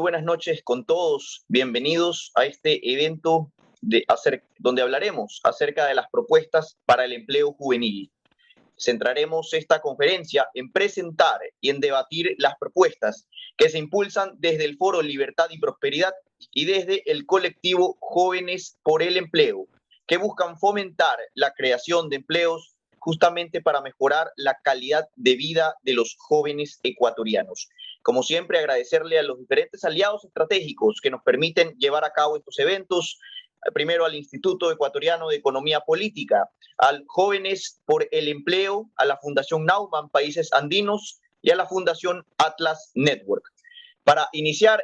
buenas noches con todos. Bienvenidos a este evento donde hablaremos acerca de las propuestas para el empleo juvenil. Centraremos esta conferencia en presentar y en debatir las propuestas que se impulsan desde el Foro Libertad y Prosperidad y desde el colectivo Jóvenes por el Empleo, que buscan fomentar la creación de empleos justamente para mejorar la calidad de vida de los jóvenes ecuatorianos. Como siempre, agradecerle a los diferentes aliados estratégicos que nos permiten llevar a cabo estos eventos. Primero al Instituto Ecuatoriano de Economía Política, al Jóvenes por el Empleo, a la Fundación Nauman Países Andinos y a la Fundación Atlas Network. Para iniciar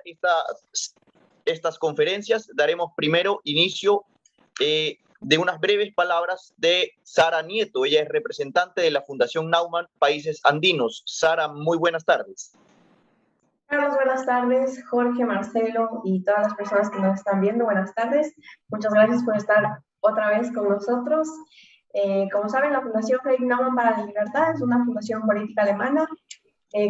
estas conferencias, daremos primero inicio de unas breves palabras de Sara Nieto. Ella es representante de la Fundación Nauman Países Andinos. Sara, muy buenas tardes. Carlos, buenas tardes. Jorge, Marcelo y todas las personas que nos están viendo, buenas tardes. Muchas gracias por estar otra vez con nosotros. Como saben, la Fundación Fredrik Naumann para la Libertad es una fundación política alemana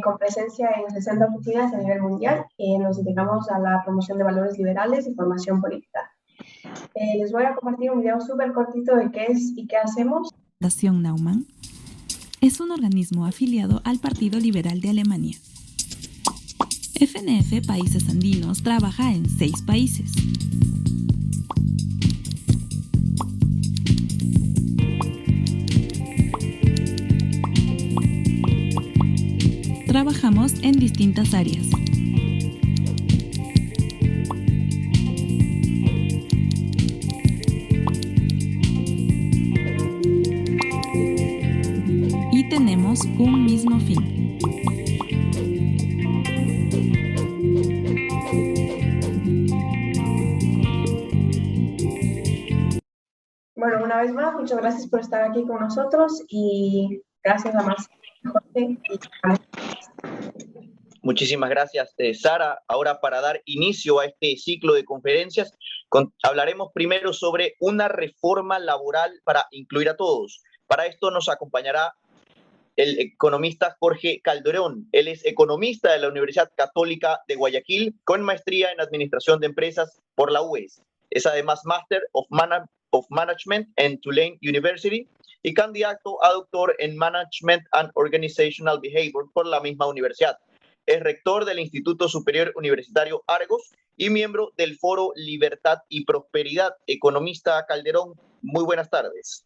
con presencia en 60 oficinas a nivel mundial. Nos dedicamos a la promoción de valores liberales y formación política. Les voy a compartir un video súper cortito de qué es y qué hacemos. La Fundación Naumann es un organismo afiliado al Partido Liberal de Alemania. FNF Países Andinos trabaja en 6 países. Trabajamos en distintas áreas. Y tenemos un mismo fin. Bueno, una vez más, muchas gracias por estar aquí con nosotros y gracias a Marcelo, Jorge y a... Muchísimas gracias, Sara. Ahora, para dar inicio a este ciclo de conferencias, hablaremos primero sobre una reforma laboral para incluir a todos. Para esto nos acompañará el economista Jorge Calderón. Él es economista de la Universidad Católica de Guayaquil, con maestría en Administración de Empresas por la UES. Es además Master of Management en Tulane University y candidato a doctor en Management and Organizational Behavior por la misma universidad. Es rector del Instituto Superior Universitario Argos y miembro del Foro Libertad y Prosperidad. Economista Calderón, muy buenas tardes.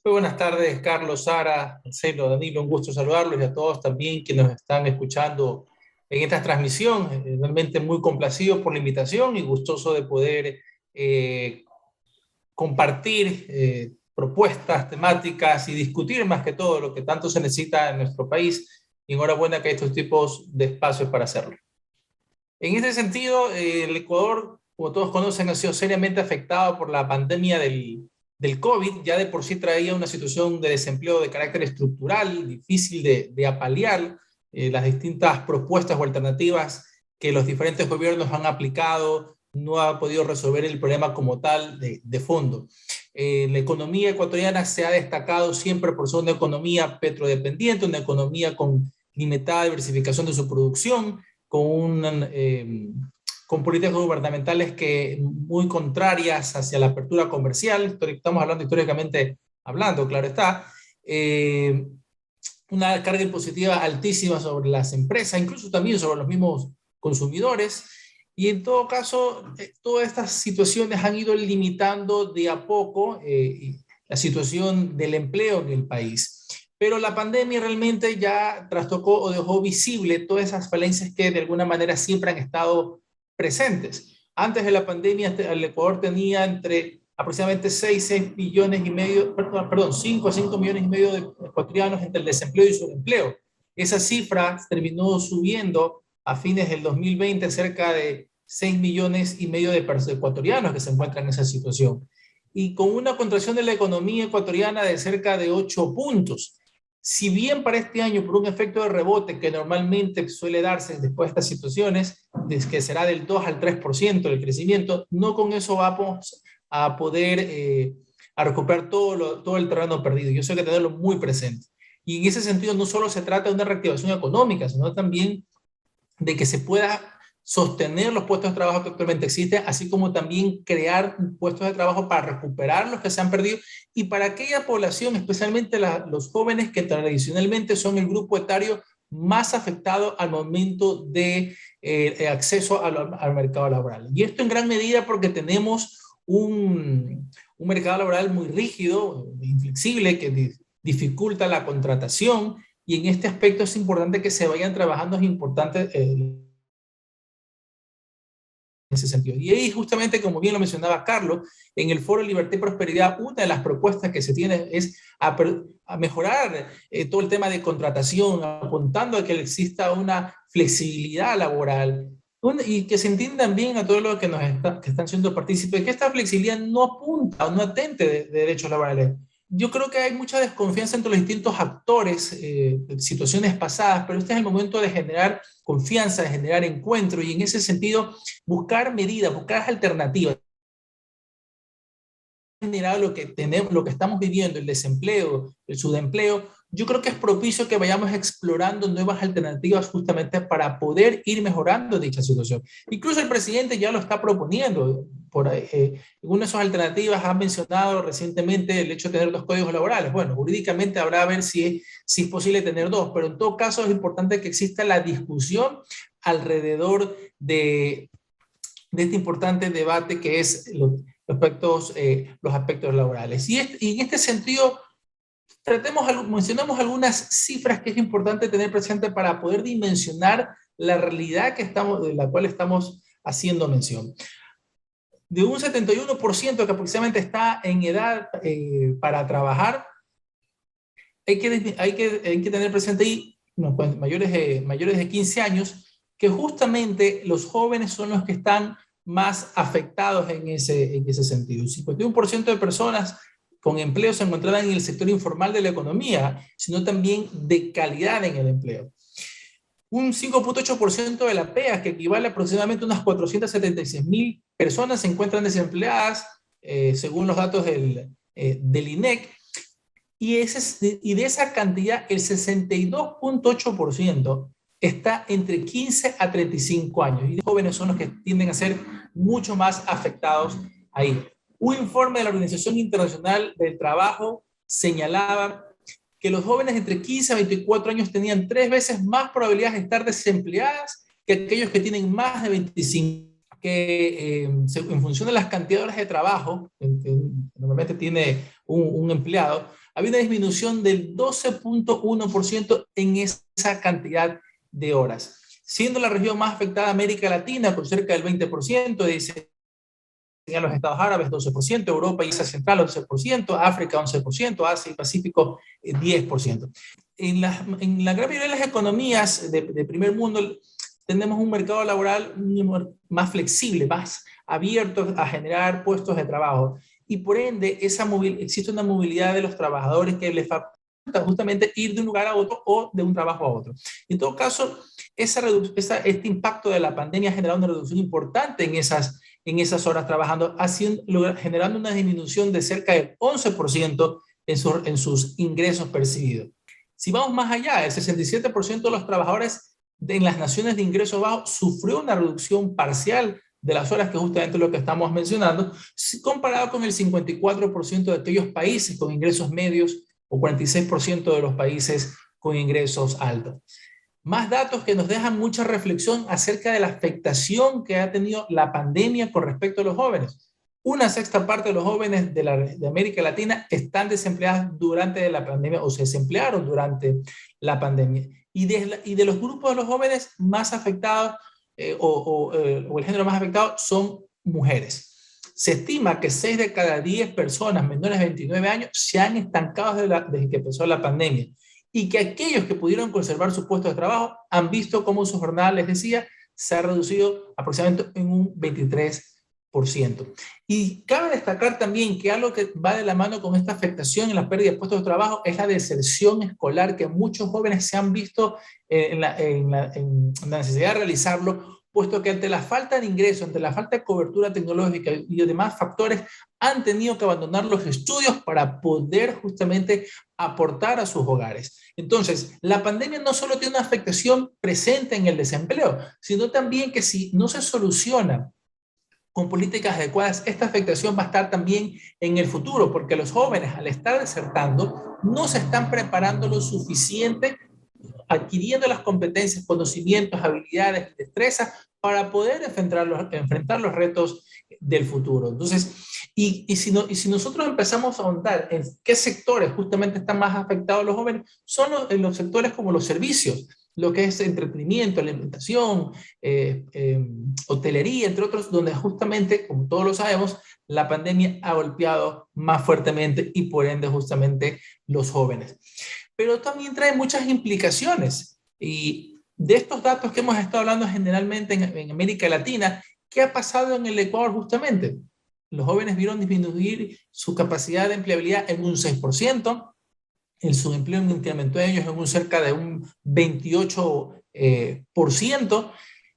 Muy buenas tardes, Carlos, Sara, Marcelo, Danilo, un gusto saludarlos y a todos también que nos están escuchando en esta transmisión. Realmente muy complacido por la invitación y gustoso de poder compartir propuestas, temáticas y discutir más que todo lo que tanto se necesita en nuestro país. Y enhorabuena que hay estos tipos de espacios para hacerlo. En este sentido, el Ecuador, como todos conocen, ha sido seriamente afectado por la pandemia del COVID. Ya de por sí traía una situación de desempleo de carácter estructural, difícil de apalear. Las distintas propuestas o alternativas que los diferentes gobiernos han aplicado no ha podido resolver el problema como tal de fondo. La economía ecuatoriana se ha destacado siempre por ser una economía petrodependiente, una economía con limitada diversificación de su producción, con políticas gubernamentales muy contrarias hacia la apertura comercial. Estamos hablando históricamente hablando, claro está. Una carga impositiva altísima sobre las empresas, incluso también sobre los mismos consumidores. Y en todo caso, todas estas situaciones han ido limitando de a poco la situación del empleo en el país. Pero la pandemia realmente ya trastocó o dejó visible todas esas falencias que de alguna manera siempre han estado presentes. Antes de la pandemia, el Ecuador tenía entre aproximadamente 5 a 5 millones y medio de ecuatorianos entre el desempleo y el subempleo. Esa cifra terminó subiendo a fines del 2020 cerca de 6 millones y medio de ecuatorianos que se encuentran en esa situación. Y con una contracción de la economía ecuatoriana de cerca de 8 puntos. Si bien para este año, por un efecto de rebote que normalmente suele darse después de estas situaciones, que será del 2 al 3% del crecimiento, no con eso vamos a poder a recuperar todo el terreno perdido. Yo sé que tenerlo muy presente. Y en ese sentido no solo se trata de una reactivación económica, sino también de que se pueda sostener los puestos de trabajo que actualmente existen, así como también crear puestos de trabajo para recuperar los que se han perdido y para aquella población, especialmente los jóvenes que tradicionalmente son el grupo etario más afectado al momento de acceso al mercado laboral. Y esto en gran medida porque tenemos un mercado laboral muy rígido, inflexible, que dificulta la contratación, y en este aspecto es importante que se vayan trabajando, es importante en ese sentido. Y ahí justamente, como bien lo mencionaba Carlos, en el Foro Libertad y Prosperidad, una de las propuestas que se tiene es a mejorar todo el tema de contratación, apuntando a que exista una flexibilidad laboral, y que se entiendan bien a todos los que que están siendo partícipes, que esta flexibilidad no apunta o no atente de derechos laborales. Yo creo que hay mucha desconfianza entre los distintos actores de situaciones pasadas, pero este es el momento de generar confianza, de generar encuentro, y en ese sentido buscar medidas, buscar alternativas. General, lo que tenemos, lo que estamos viviendo, el desempleo, el subempleo, yo creo que es propicio que vayamos explorando nuevas alternativas justamente para poder ir mejorando dicha situación. Incluso el presidente ya lo está proponiendo. Por ahí, una de esas alternativas ha mencionado recientemente el hecho de tener 2 códigos laborales. Bueno, jurídicamente habrá a ver si es posible tener 2, pero en todo caso es importante que exista la discusión alrededor de este importante debate que es los aspectos laborales. Y en este sentido, mencionamos algunas cifras que es importante tener presente para poder dimensionar la realidad de la cual estamos haciendo mención. De un 71% que aproximadamente está en edad para trabajar, hay que tener presente ahí, pues, mayores de 15 años, que justamente los jóvenes son los que están más afectados en ese sentido. El 51% de personas con empleo se encontraban en el sector informal de la economía, sino también de calidad en el empleo. Un 5.8% de la PEA, que equivale a aproximadamente unas 476,000 personas, se encuentran desempleadas, según los datos del INEC, y de esa cantidad, el 62.8% está entre 15 a 35 años, y los jóvenes son los que tienden a ser mucho más afectados ahí. Un informe de la Organización Internacional del Trabajo señalaba que los jóvenes entre 15 a 24 años tenían 3 veces más probabilidades de estar desempleadas que aquellos que tienen más de 25, que en función de las cantidades de trabajo que normalmente tiene un empleado, había una disminución del 12.1% en esa cantidad de horas, siendo la región más afectada América Latina con cerca del 20%, dice a los Estados Árabes 12%, Europa y Asia Central 11%, África 11%, Asia y Pacífico 10%. En la gran mayoría de las economías de primer mundo tenemos un mercado laboral más flexible, más abierto a generar puestos de trabajo, y por ende existe una movilidad de los trabajadores que les faculta justamente ir de un lugar a otro o de un trabajo a otro. En todo caso, este impacto de la pandemia ha generado una reducción importante en esas horas trabajando, generando una disminución de cerca del 11% en sus ingresos percibidos. Si vamos más allá, el 67% de los trabajadores en las naciones de ingresos bajos sufrió una reducción parcial de las horas, que justamente es lo que estamos mencionando, comparado con el 54% de aquellos países con ingresos medios o 46% de los países con ingresos altos. Más datos que nos dejan mucha reflexión acerca de la afectación que ha tenido la pandemia con respecto a los jóvenes. Una sexta parte de los jóvenes de América Latina están desempleados durante la pandemia o se desemplearon durante la pandemia. Y de los grupos de los jóvenes más afectados o el género más afectado son mujeres. Se estima que 6 de cada 10 personas menores de 29 años se han estancado desde que empezó la pandemia, y que aquellos que pudieron conservar su puesto de trabajo han visto cómo su jornada, les decía, se ha reducido aproximadamente en un 23%. Y cabe destacar también que algo que va de la mano con esta afectación en la pérdida de puestos de trabajo es la deserción escolar, que muchos jóvenes se han visto en la necesidad de realizarlo puesto que ante la falta de ingreso, ante la falta de cobertura tecnológica y demás factores, han tenido que abandonar los estudios para poder justamente aportar a sus hogares. Entonces, la pandemia no solo tiene una afectación presente en el desempleo, sino también que si no se soluciona con políticas adecuadas, esta afectación va a estar también en el futuro, porque los jóvenes, al estar desertando, no se están preparando lo suficiente, adquiriendo las competencias, conocimientos, habilidades, destrezas para poder enfrentar los retos del futuro. Entonces, si nosotros empezamos a ahondar en qué sectores justamente están más afectados los jóvenes, son los sectores como los servicios, lo que es entretenimiento, alimentación, hotelería, entre otros, donde justamente, como todos lo sabemos, la pandemia ha golpeado más fuertemente y por ende justamente los jóvenes. Pero también trae muchas implicaciones. Y de estos datos que hemos estado hablando generalmente en América Latina, ¿qué ha pasado en el Ecuador justamente? Los jóvenes vieron disminuir su capacidad de empleabilidad en un 6%, el subempleo incrementó en ellos en un cerca de un 28%,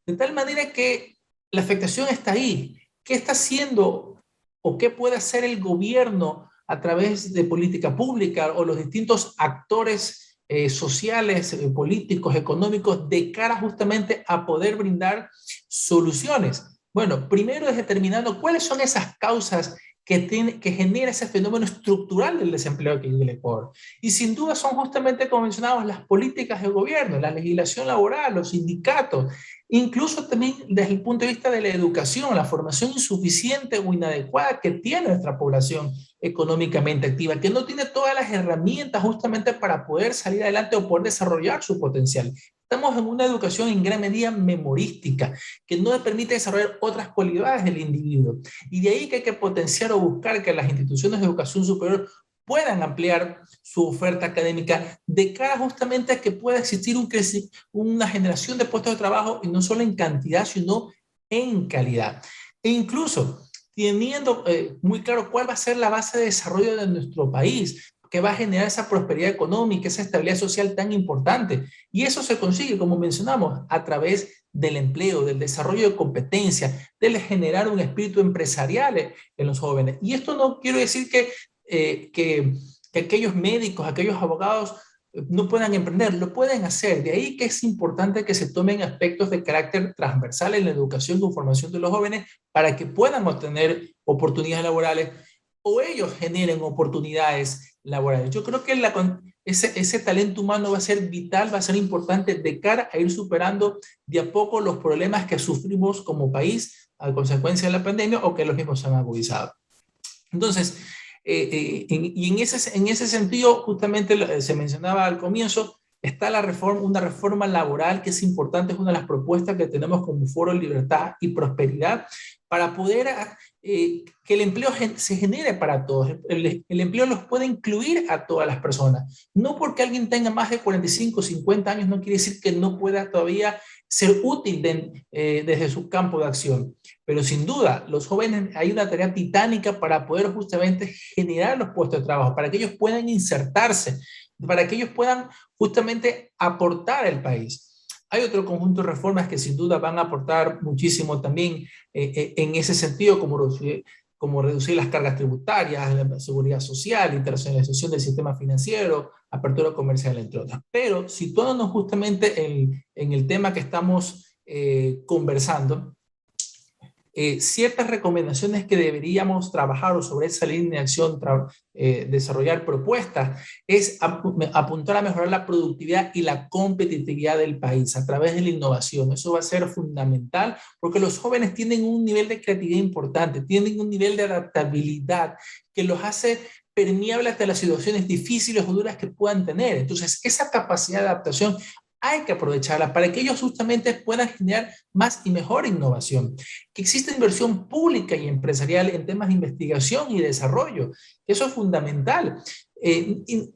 de tal manera que la afectación está ahí. ¿Qué está haciendo o qué puede hacer el gobierno a través de política pública o los distintos actores sociales, políticos, económicos, de cara justamente a poder brindar soluciones? Bueno, primero es determinando cuáles son esas causas que genera ese fenómeno estructural del desempleo que vive el Ecuador. Y sin duda son justamente, como mencionamos, las políticas del gobierno, la legislación laboral, los sindicatos, incluso también desde el punto de vista de la educación, la formación insuficiente o inadecuada que tiene nuestra población económicamente activa, que no tiene todas las herramientas justamente para poder salir adelante o poder desarrollar su potencial. Estamos en una educación en gran medida memorística, que no le permite desarrollar otras cualidades del individuo. Y de ahí que hay que potenciar o buscar que las instituciones de educación superior puedan ampliar su oferta académica de cara justamente a que pueda existir una generación de puestos de trabajo, y no solo en cantidad, sino en calidad. E incluso teniendo muy claro cuál va a ser la base de desarrollo de nuestro país, que va a generar esa prosperidad económica, esa estabilidad social tan importante. Y eso se consigue, como mencionamos, a través del empleo, del desarrollo de competencias, del generar un espíritu empresarial en los jóvenes. Y esto no quiero decir que aquellos médicos, aquellos abogados no puedan emprender, lo pueden hacer. De ahí que es importante que se tomen aspectos de carácter transversal en la educación y formación de los jóvenes para que puedan obtener oportunidades laborales o ellos generen oportunidades laborales. Yo creo que ese talento humano va a ser vital, va a ser importante de cara a ir superando de a poco los problemas que sufrimos como país a consecuencia de la pandemia o que los mismos se han agudizado. Entonces, en ese sentido, justamente se mencionaba al comienzo, está una reforma laboral que es importante, es una de las propuestas que tenemos como Foro Libertad y Prosperidad para poder que el empleo se genere para todos. El empleo los puede incluir a todas las personas. No porque alguien tenga más de 45 o 50 años no quiere decir que no pueda todavía ser útil desde su campo de acción. Pero sin duda, los jóvenes, hay una tarea titánica para poder justamente generar los puestos de trabajo, para que ellos puedan insertarse, para que ellos puedan justamente aportar al país. Hay otro conjunto de reformas que sin duda van a aportar muchísimo también en ese sentido, como reducir las cargas tributarias, la seguridad social, internacionalización del sistema financiero, apertura comercial, entre otras. Pero situándonos justamente en el tema que estamos conversando, ciertas recomendaciones que deberíamos trabajar o sobre esa línea de acción, desarrollar propuestas, es apuntar a mejorar la productividad y la competitividad del país a través de la innovación. Eso va a ser fundamental porque los jóvenes tienen un nivel de creatividad importante, tienen un nivel de adaptabilidad que los hace permeables ante las situaciones difíciles o duras que puedan tener. Entonces, esa capacidad de adaptación hay que aprovecharla para que ellos justamente puedan generar más y mejor innovación. Que exista inversión pública y empresarial en temas de investigación y desarrollo. Eso es fundamental.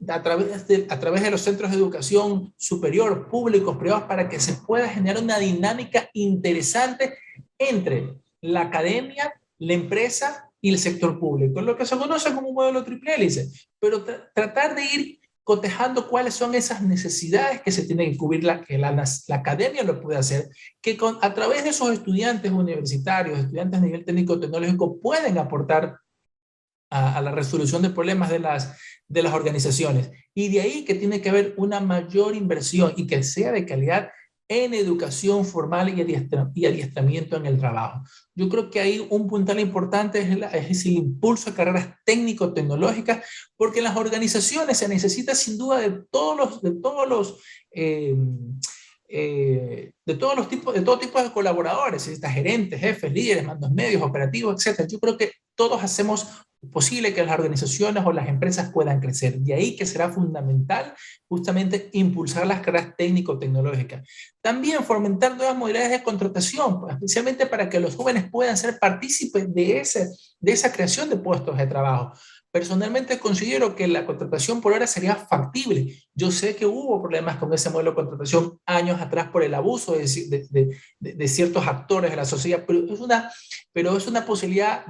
A través de los centros de educación superior, públicos, privados, para que se pueda generar una dinámica interesante entre la academia, la empresa y el sector público, lo que se conoce como un modelo triple hélice, pero tratar de ir cotejando cuáles son esas necesidades que se tienen que cubrir, que la academia lo puede hacer, que a través de esos estudiantes universitarios, estudiantes a nivel técnico-tecnológico, pueden aportar a la resolución de problemas de las organizaciones. Y de ahí que tiene que haber una mayor inversión y que sea de calidad en educación formal y adiestramiento en el trabajo. Yo creo que ahí un puntal importante es el impulso a carreras técnico-tecnológicas, porque en las organizaciones se necesita sin duda de todo tipo de colaboradores, se necesita gerentes, jefes, líderes, mandos medios, operativos, etc. Yo creo que todos hacemos posible que las organizaciones o las empresas puedan crecer. De ahí que será fundamental justamente impulsar las carreras técnico-tecnológicas. También fomentar nuevas modalidades de contratación, especialmente para que los jóvenes puedan ser partícipes de esa creación de puestos de trabajo. Personalmente considero que la contratación por hora sería factible. Yo sé que hubo problemas con ese modelo de contratación años atrás por el abuso de ciertos actores de la sociedad, pero es una posibilidad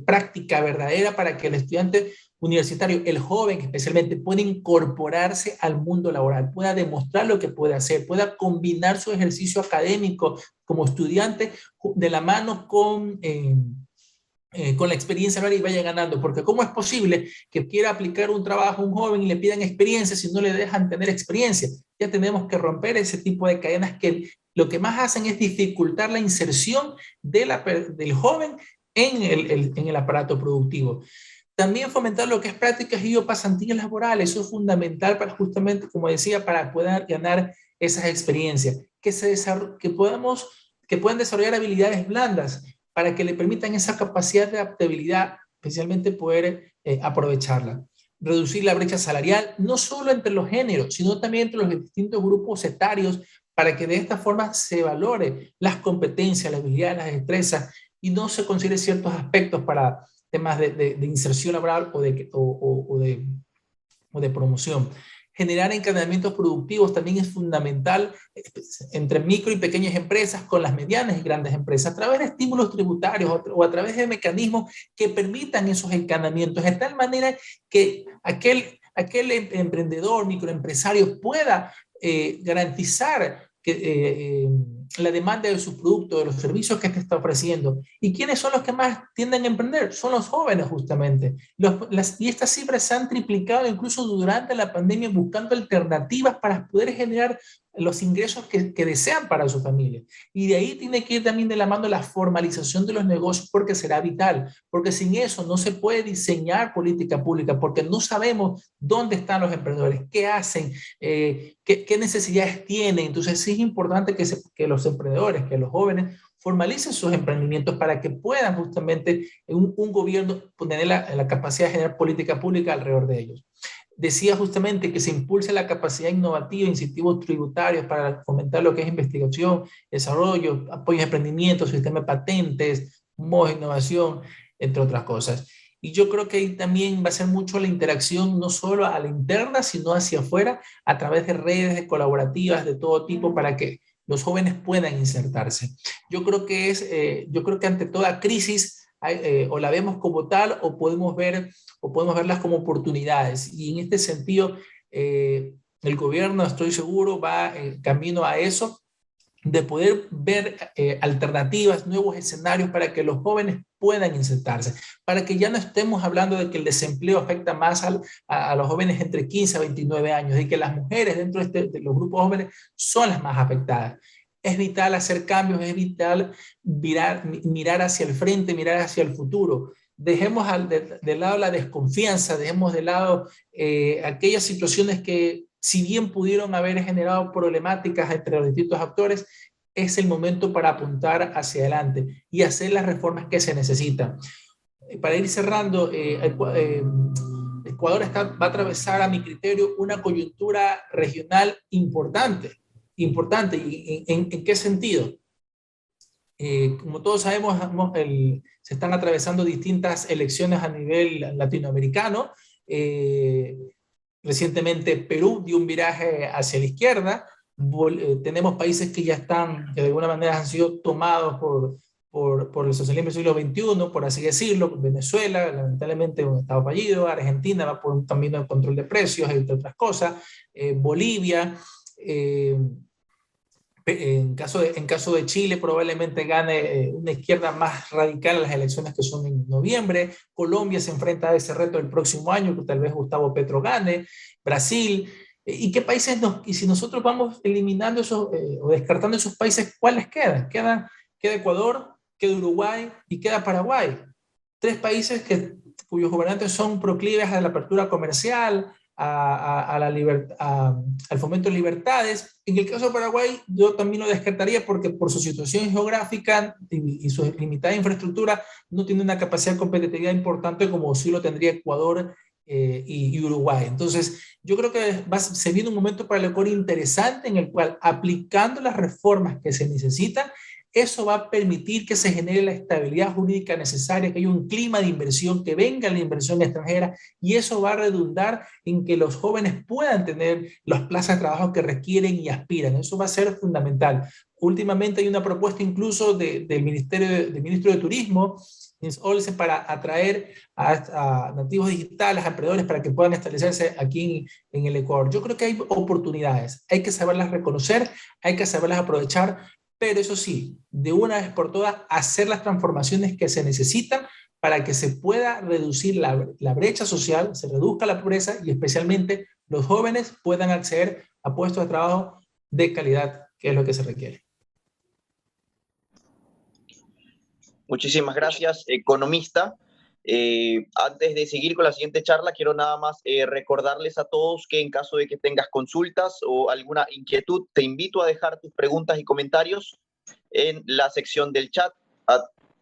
práctica, verdadera, para que el estudiante universitario, el joven especialmente, pueda incorporarse al mundo laboral, pueda demostrar lo que puede hacer, pueda combinar su ejercicio académico como estudiante de la mano con la experiencia y vaya ganando, porque ¿cómo es posible que quiera aplicar un trabajo a un joven y le pidan experiencia si no le dejan tener experiencia? Ya tenemos que romper ese tipo de cadenas que lo que más hacen es dificultar la inserción del joven en el aparato productivo. También fomentar lo que es prácticas y o pasantías laborales, eso es fundamental para justamente, como decía, para poder ganar esas experiencias, que puedan desarrollar habilidades blandas, para que le permitan esa capacidad de adaptabilidad, especialmente poder aprovecharla. Reducir la brecha salarial, no solo entre los géneros, sino también entre los distintos grupos etarios, para que de esta forma se valore las competencias, las habilidades, las destrezas, y no se considere ciertos aspectos para temas de inserción laboral o de promoción. Generar encadenamientos productivos también es fundamental entre micro y pequeñas empresas con las medianas y grandes empresas a través de estímulos tributarios o a través de mecanismos que permitan esos encadenamientos de tal manera que aquel emprendedor, microempresario pueda garantizar que la demanda de sus productos, de los servicios que te está ofreciendo. ¿Y quiénes son los que más tienden a emprender? Son los jóvenes, justamente. Y estas cifras se han triplicado incluso durante la pandemia, buscando alternativas para poder generar los ingresos que desean para su familia. Y de ahí tiene que ir también de la mano la formalización de los negocios, porque será vital, porque sin eso no se puede diseñar política pública, porque no sabemos dónde están los emprendedores, qué hacen, qué necesidades tienen. Entonces sí es importante que los emprendedores, que los jóvenes formalicen sus emprendimientos para que puedan justamente un gobierno tener la capacidad de generar política pública alrededor de ellos. Decía justamente que se impulse la capacidad innovativa, incentivos tributarios para fomentar lo que es investigación, desarrollo, apoyo a emprendimientos, sistema de patentes, modos de innovación, entre otras cosas. Y yo creo que ahí también va a ser mucho la interacción, no solo a la interna, sino hacia afuera, a través de redes colaborativas de todo tipo para que los jóvenes puedan insertarse. Yo creo que ante toda crisis, o la vemos como tal o podemos verlas como oportunidades. Y en este sentido, el gobierno, estoy seguro, va en camino a eso, de poder ver alternativas, nuevos escenarios para que los jóvenes puedan insertarse, para que ya no estemos hablando de que el desempleo afecta más a los jóvenes entre 15 a 29 años y que las mujeres dentro de los grupos jóvenes son las más afectadas. Es vital hacer cambios, es vital mirar hacia el frente, mirar hacia el futuro. Dejemos de lado la desconfianza, dejemos de lado aquellas situaciones que, si bien pudieron haber generado problemáticas entre los distintos actores, es el momento para apuntar hacia adelante y hacer las reformas que se necesitan. Para ir cerrando, Ecuador va a atravesar, a mi criterio, una coyuntura regional importante. ¿Y en qué sentido? Como todos sabemos, se están atravesando distintas elecciones a nivel latinoamericano. Recientemente Perú dio un viraje hacia la izquierda. Tenemos países que ya están, que de alguna manera han sido tomados por el socialismo del siglo XXI, por así decirlo. Venezuela, lamentablemente, un estado fallido. Argentina va por un camino de control de precios, entre otras cosas. Bolivia, en caso de Chile, probablemente gane una izquierda más radical en las elecciones que son en noviembre. Colombia se enfrenta a ese reto el próximo año, que tal vez Gustavo Petro gane. Brasil. ¿Y qué países y si nosotros vamos eliminando esos o descartando esos países, ¿cuáles quedan? Queda Ecuador, queda Uruguay y queda Paraguay. Tres países cuyos gobernantes son proclives a la apertura comercial, al fomento de libertades. En el caso de Paraguay, yo también lo descartaría porque por su situación geográfica y su limitada infraestructura no tiene una capacidad de competitividad importante como sí lo tendría Ecuador y Uruguay. Entonces, yo creo que se viene un momento para el Ecuador interesante en el cual, aplicando las reformas que se necesitan, eso va a permitir que se genere la estabilidad jurídica necesaria, que haya un clima de inversión, que venga la inversión extranjera, y eso va a redundar en que los jóvenes puedan tener las plazas de trabajo que requieren y aspiran. Eso va a ser fundamental. Últimamente hay una propuesta incluso del ministro de Turismo, Olsen, para atraer a nativos digitales, a emprendedores, para que puedan establecerse aquí en el Ecuador. Yo creo que hay oportunidades, hay que saberlas reconocer, hay que saberlas aprovechar, pero eso sí, de una vez por todas, hacer las transformaciones que se necesitan para que se pueda reducir la brecha social, se reduzca la pobreza y especialmente los jóvenes puedan acceder a puestos de trabajo de calidad, que es lo que se requiere. Muchísimas gracias, economista. Antes de seguir con la siguiente charla, quiero nada más recordarles a todos que en caso de que tengas consultas o alguna inquietud, te invito a dejar tus preguntas y comentarios en la sección del chat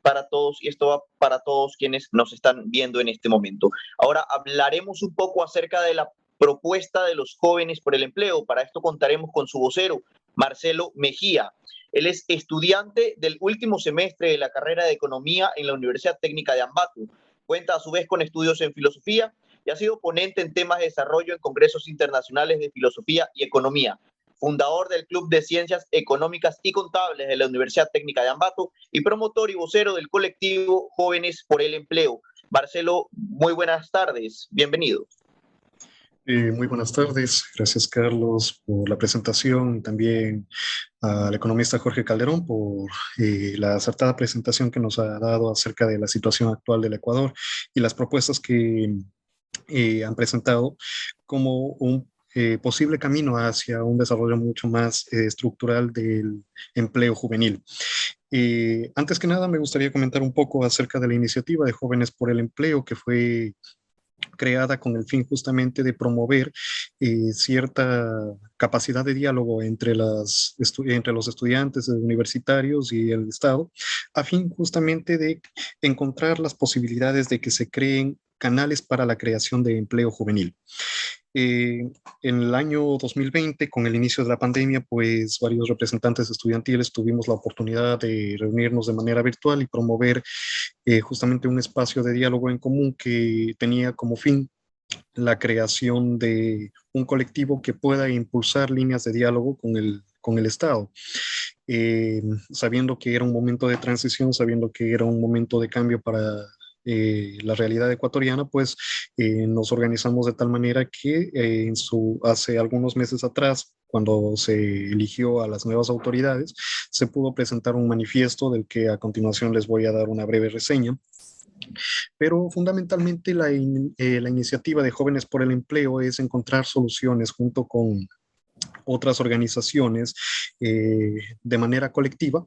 para todos, y esto va para todos quienes nos están viendo en este momento. Ahora hablaremos un poco acerca de la propuesta de los jóvenes por el empleo. Para esto contaremos con su vocero, Marcelo Mejía. Él es estudiante del último semestre de la carrera de Economía en la Universidad Técnica de Ambato. Cuenta a su vez con estudios en filosofía y ha sido ponente en temas de desarrollo en congresos internacionales de filosofía y economía. Fundador del Club de Ciencias Económicas y Contables de la Universidad Técnica de Ambato y promotor y vocero del colectivo Jóvenes por el Empleo. Marcelo, muy buenas tardes. Bienvenido. Muy buenas tardes. Gracias, Carlos, por la presentación y también al economista Jorge Calderón por la acertada presentación que nos ha dado acerca de la situación actual del Ecuador y las propuestas que han presentado como un posible camino hacia un desarrollo mucho más estructural del empleo juvenil. Antes que nada, me gustaría comentar un poco acerca de la iniciativa de Jóvenes por el Empleo, que fue creada con el fin justamente de promover cierta capacidad de diálogo entre los estudiantes universitarios y el Estado, a fin justamente de encontrar las posibilidades de que se creen canales para la creación de empleo juvenil. En el año 2020, con el inicio de la pandemia, pues varios representantes estudiantiles tuvimos la oportunidad de reunirnos de manera virtual y promover justamente un espacio de diálogo en común que tenía como fin la creación de un colectivo que pueda impulsar líneas de diálogo con el Estado. Sabiendo que era un momento de transición, sabiendo que era un momento de cambio para la realidad ecuatoriana, pues nos organizamos de tal manera que hace algunos meses atrás, cuando se eligió a las nuevas autoridades, se pudo presentar un manifiesto del que a continuación les voy a dar una breve reseña. Pero fundamentalmente la iniciativa de Jóvenes por el Empleo es encontrar soluciones junto con otras organizaciones de manera colectiva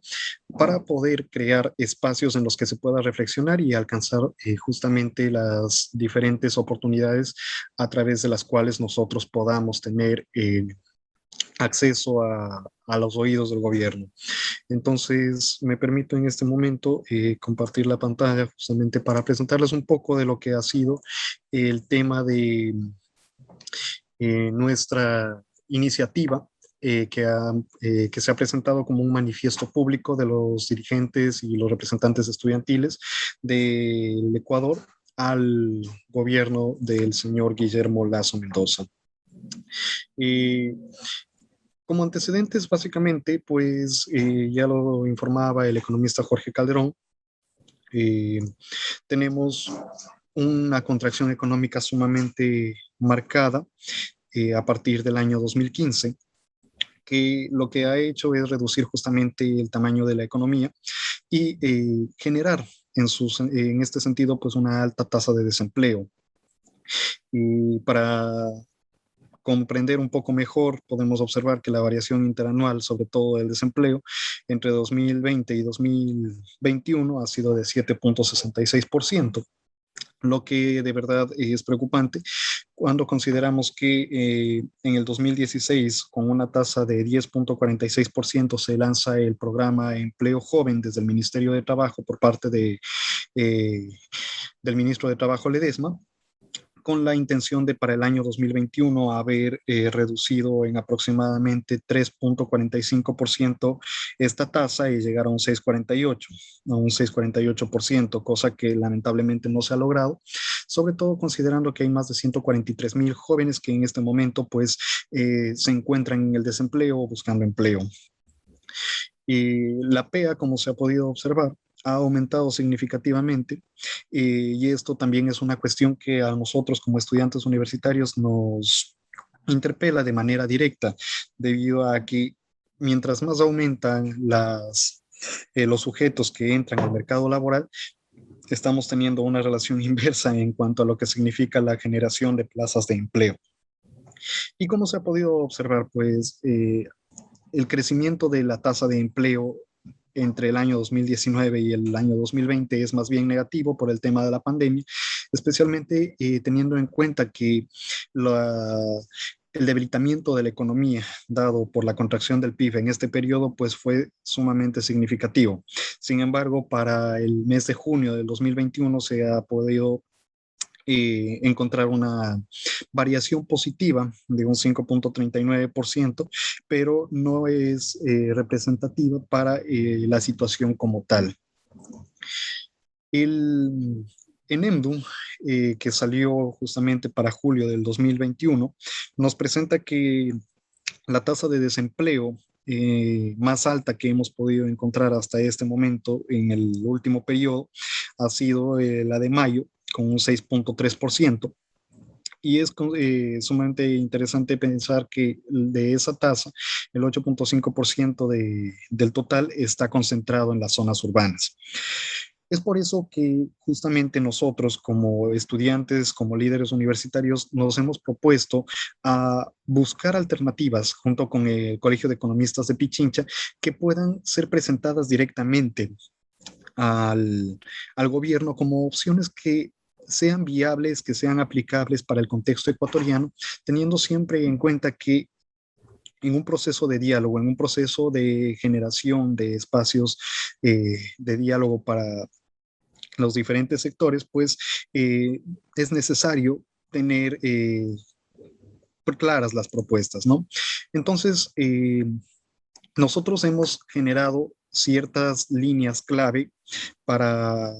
para poder crear espacios en los que se pueda reflexionar y alcanzar justamente las diferentes oportunidades a través de las cuales nosotros podamos tener acceso a los oídos del gobierno. Entonces, me permito en este momento compartir la pantalla justamente para presentarles un poco de lo que ha sido el tema de nuestra iniciativa que se ha presentado como un manifiesto público de los dirigentes y los representantes estudiantiles del Ecuador al gobierno del señor Guillermo Lasso Mendoza. Como antecedentes, básicamente, pues ya lo informaba el economista Jorge Calderón, eh, tenemos una contracción económica sumamente marcada a partir del año 2015, que lo que ha hecho es reducir justamente el tamaño de la economía y generar en este sentido pues una alta tasa de desempleo. Y para comprender un poco mejor, podemos observar que la variación interanual, sobre todo del desempleo, entre 2020 y 2021 ha sido de 7.66%, lo que de verdad es preocupante cuando consideramos que en el 2016, con una tasa de 10.46%, se lanza el programa Empleo Joven desde el Ministerio de Trabajo por parte del ministro de Trabajo Ledesma, con la intención de para el año 2021 haber reducido en aproximadamente 3.45% esta tasa y llegar a un 6.48%, cosa que lamentablemente no se ha logrado, sobre todo considerando que hay más de 143,000 jóvenes que en este momento pues se encuentran en el desempleo o buscando empleo. Y la PEA, como se ha podido observar, ha aumentado significativamente y esto también es una cuestión que a nosotros como estudiantes universitarios nos interpela de manera directa, debido a que mientras más aumentan los sujetos que entran al mercado laboral, estamos teniendo una relación inversa en cuanto a lo que significa la generación de plazas de empleo. Y como se ha podido observar, pues el crecimiento de la tasa de empleo entre el año 2019 y el año 2020 es más bien negativo por el tema de la pandemia, especialmente teniendo en cuenta que el debilitamiento de la economía dado por la contracción del PIB en este periodo pues fue sumamente significativo. Sin embargo, para el mes de junio del 2021 se ha podido encontrar una variación positiva de un 5.39%, pero no es representativa para la situación como tal. El ENEMDU, que salió justamente para julio del 2021, nos presenta que la tasa de desempleo más alta que hemos podido encontrar hasta este momento en el último periodo ha sido la de mayo, con un 6.3%. Y es sumamente interesante pensar que de esa tasa, el 8.5% del total está concentrado en las zonas urbanas. Es por eso que justamente nosotros como estudiantes, como líderes universitarios, nos hemos propuesto a buscar alternativas junto con el Colegio de Economistas de Pichincha que puedan ser presentadas directamente al gobierno como opciones que sean viables, que sean aplicables para el contexto ecuatoriano, teniendo siempre en cuenta que en un proceso de diálogo, en un proceso de generación de espacios de diálogo para los diferentes sectores, pues es necesario tener claras las propuestas, ¿no? Entonces, nosotros hemos generado ciertas líneas clave para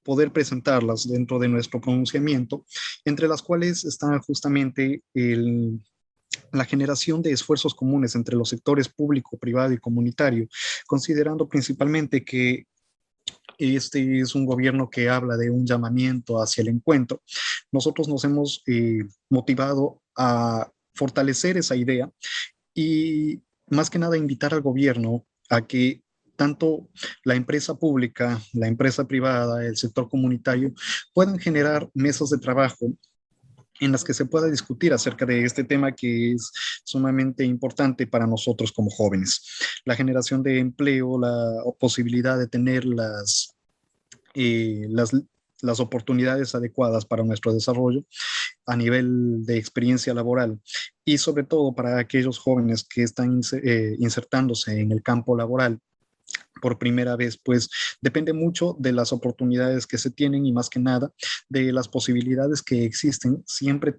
poder presentarlas dentro de nuestro pronunciamiento, entre las cuales está justamente la generación de esfuerzos comunes entre los sectores público, privado y comunitario, considerando principalmente que este es un gobierno que habla de un llamamiento hacia el encuentro. Nosotros nos hemos motivado a fortalecer esa idea y más que nada invitar al gobierno a que tanto la empresa pública, la empresa privada, el sector comunitario puedan generar mesas de trabajo en las que se pueda discutir acerca de este tema que es sumamente importante para nosotros como jóvenes. La generación de empleo, la posibilidad de tener las oportunidades adecuadas para nuestro desarrollo a nivel de experiencia laboral y sobre todo para aquellos jóvenes que están insertándose en el campo laboral por primera vez, pues depende mucho de las oportunidades que se tienen y más que nada de las posibilidades que existen, siempre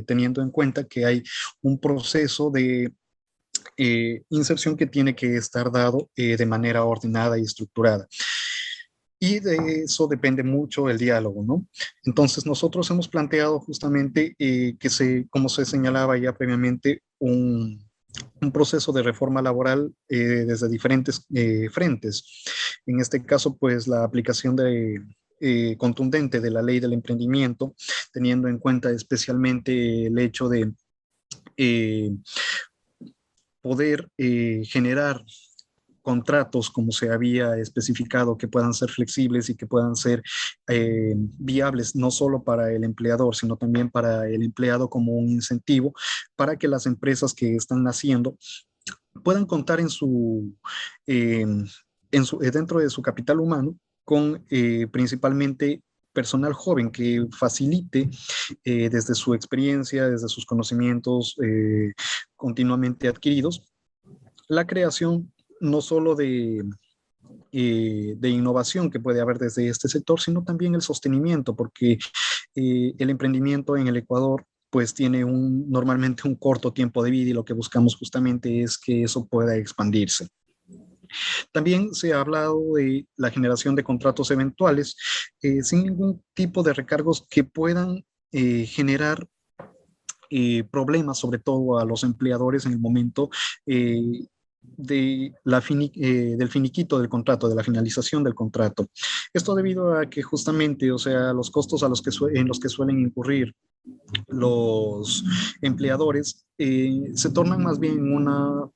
teniendo en cuenta que hay un proceso de inserción que tiene que estar dado de manera ordenada y estructurada. Y de eso depende mucho el diálogo, ¿no? Entonces nosotros hemos planteado justamente como se señalaba ya previamente, un proceso de reforma laboral desde diferentes frentes. En este caso, pues la aplicación contundente de la ley del emprendimiento, teniendo en cuenta especialmente el hecho de poder generar contratos, como se había especificado, que puedan ser flexibles y que puedan ser viables no solo para el empleador, sino también para el empleado como un incentivo para que las empresas que están naciendo puedan contar eh, dentro de su capital humano con principalmente personal joven que facilite desde su experiencia, desde sus conocimientos continuamente adquiridos, la creación no solo de innovación que puede haber desde este sector, sino también el sostenimiento, porque el emprendimiento en el Ecuador pues tiene normalmente un corto tiempo de vida y lo que buscamos justamente es que eso pueda expandirse. También se ha hablado de la generación de contratos eventuales sin ningún tipo de recargos que puedan generar problemas, sobre todo a los empleadores en el momento del finiquito del contrato, de la finalización del contrato. Esto debido a que justamente, o sea, los costos en los que suelen incurrir los empleadores se tornan más bien una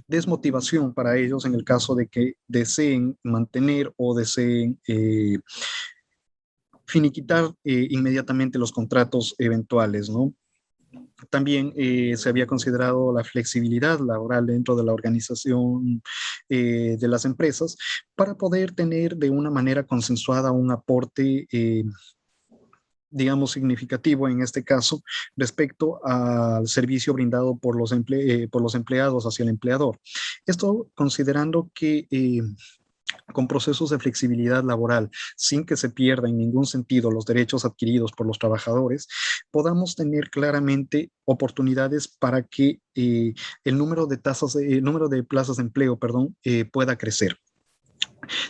desmotivación para ellos en el caso de que deseen mantener o deseen finiquitar inmediatamente los contratos eventuales, ¿no? También se había considerado la flexibilidad laboral dentro de la organización de las empresas para poder tener de una manera consensuada un aporte digamos, significativo en este caso respecto al servicio brindado por los empleados hacia el empleador. Esto considerando que con procesos de flexibilidad laboral, sin que se pierda en ningún sentido los derechos adquiridos por los trabajadores, podamos tener claramente oportunidades para que el número de plazas de empleo, pueda crecer.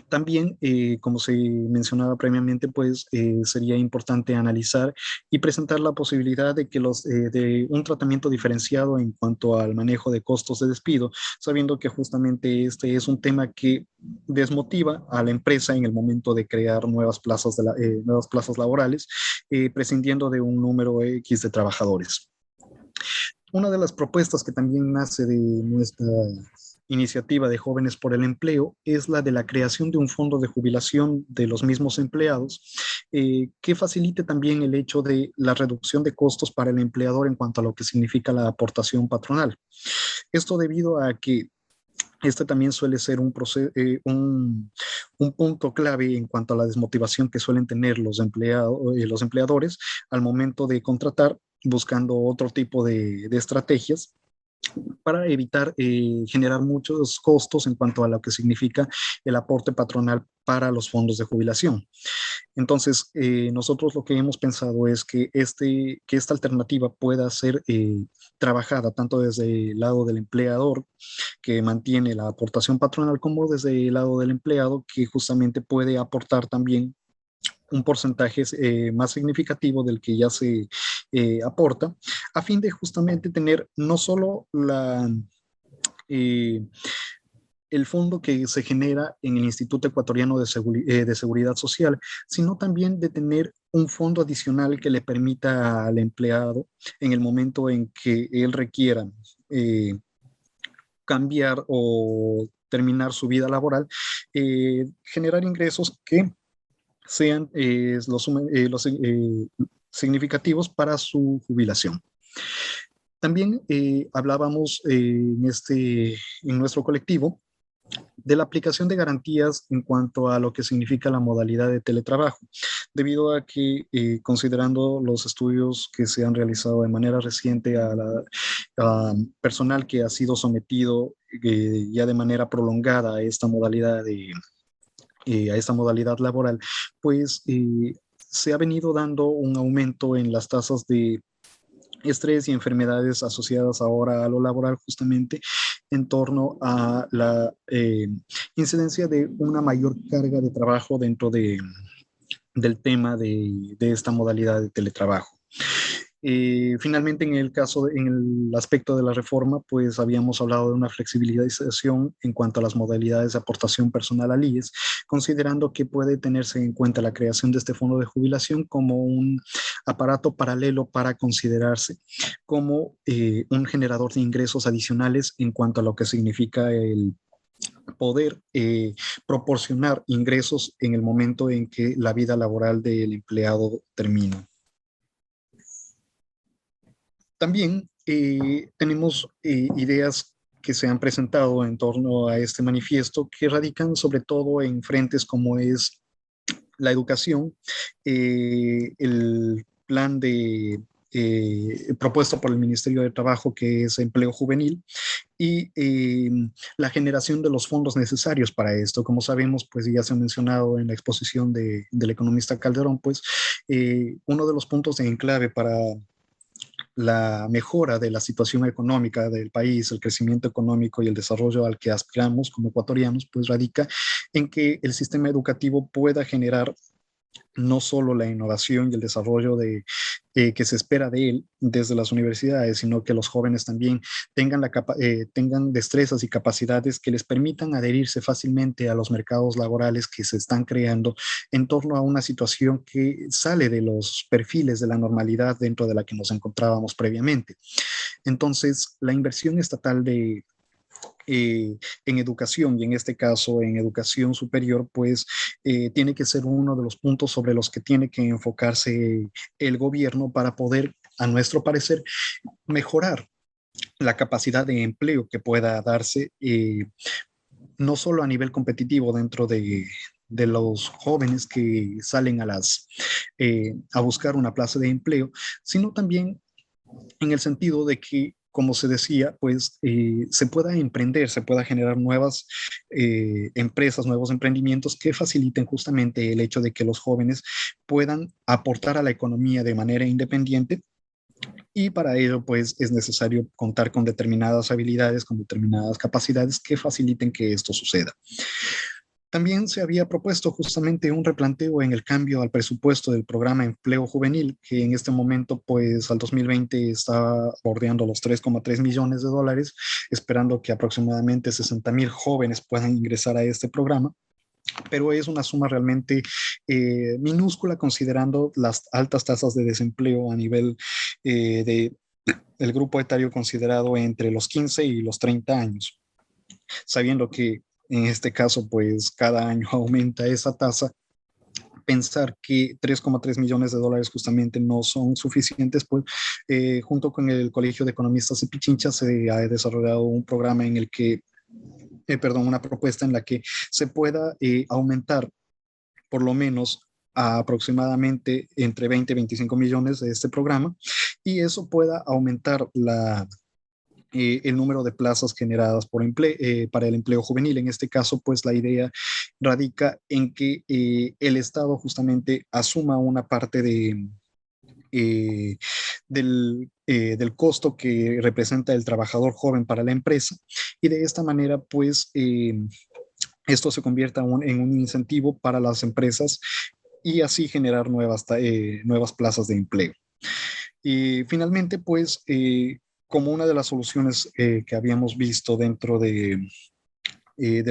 También, como se mencionaba previamente, pues sería importante analizar y presentar la posibilidad de que de un tratamiento diferenciado en cuanto al manejo de costos de despido, sabiendo que justamente este es un tema que desmotiva a la empresa en el momento de crear nuevas plazas laborales, prescindiendo de un número X de trabajadores. Una de las propuestas que también nace de nuestra iniciativa de Jóvenes por el Empleo es la de la creación de un fondo de jubilación de los mismos empleados que facilite también el hecho de la reducción de costos para el empleador en cuanto a lo que significa la aportación patronal. Esto debido a que este también suele ser un punto clave en cuanto a la desmotivación que suelen tener los empleadores al momento de contratar, buscando otro tipo de estrategias para evitar generar muchos costos en cuanto a lo que significa el aporte patronal para los fondos de jubilación. Entonces, nosotros lo que hemos pensado es que esta alternativa pueda ser trabajada tanto desde el lado del empleador, que mantiene la aportación patronal, como desde el lado del empleado, que justamente puede aportar también un porcentaje más significativo del que ya se aporta, a fin de justamente tener no solo el fondo que se genera en el Instituto Ecuatoriano de Seguridad Social, sino también de tener un fondo adicional que le permita al empleado, en el momento en que él requiera cambiar o terminar su vida laboral, generar ingresos que sean significativos para su jubilación. También hablábamos en nuestro colectivo de la aplicación de garantías en cuanto a lo que significa la modalidad de teletrabajo, debido a que considerando los estudios que se han realizado de manera reciente a personal que ha sido sometido ya de manera prolongada a esta modalidad laboral, pues se ha venido dando un aumento en las tasas de estrés y enfermedades asociadas ahora a lo laboral, justamente en torno a la incidencia de una mayor carga de trabajo dentro del tema de esta modalidad de teletrabajo. Finalmente, en el caso, en el aspecto de la reforma, pues habíamos hablado de una flexibilización en cuanto a las modalidades de aportación personal al IES, considerando que puede tenerse en cuenta la creación de este fondo de jubilación como un aparato paralelo para considerarse como un generador de ingresos adicionales en cuanto a lo que significa el poder proporcionar ingresos en el momento en que la vida laboral del empleado termina. También tenemos ideas que se han presentado en torno a este manifiesto que radican sobre todo en frentes como es la educación, el plan propuesto por el Ministerio de Trabajo, que es empleo juvenil, y la generación de los fondos necesarios para esto. Como sabemos, pues ya se ha mencionado en la exposición del economista Calderón, pues uno de los puntos de enclave para la mejora de la situación económica del país, el crecimiento económico y el desarrollo al que aspiramos como ecuatorianos, pues radica en que el sistema educativo pueda generar no solo la innovación y el desarrollo que se espera de él desde las universidades, sino que los jóvenes también tengan destrezas y capacidades que les permitan adherirse fácilmente a los mercados laborales que se están creando en torno a una situación que sale de los perfiles de la normalidad dentro de la que nos encontrábamos previamente. Entonces, la inversión estatal en educación, y en este caso en educación superior, pues tiene que ser uno de los puntos sobre los que tiene que enfocarse el gobierno para poder, a nuestro parecer, mejorar la capacidad de empleo que pueda darse, no solo a nivel competitivo dentro de los jóvenes que salen a buscar una plaza de empleo, sino también en el sentido de que, como se decía, pues se pueda emprender, se pueda generar nuevas empresas, nuevos emprendimientos que faciliten justamente el hecho de que los jóvenes puedan aportar a la economía de manera independiente. Y para ello, pues, es necesario contar con determinadas habilidades, con determinadas capacidades que faciliten que esto suceda. También se había propuesto justamente un replanteo en el cambio al presupuesto del programa Empleo Juvenil, que en este momento, pues al 2020 está bordeando los 3,3 millones de dólares, esperando que aproximadamente 60,000 jóvenes puedan ingresar a este programa, pero es una suma realmente minúscula considerando las altas tasas de desempleo a nivel del grupo etario considerado entre los 15 y los 30 años, sabiendo que en este caso, pues cada año aumenta esa tasa. Pensar que 3,3 millones de dólares justamente no son suficientes, pues junto con el Colegio de Economistas de Pichincha se ha desarrollado un programa en el que, una propuesta en la que se pueda aumentar por lo menos a aproximadamente entre 20 y 25 millones de este programa, y eso pueda aumentar el número de plazas generadas para el empleo juvenil. En este caso, pues la idea radica en que el Estado justamente asuma una parte del costo que representa el trabajador joven para la empresa, y de esta manera, pues, esto se convierta en un incentivo para las empresas y así generar nuevas plazas de empleo. Y finalmente, pues, como una de las soluciones que habíamos visto dentro del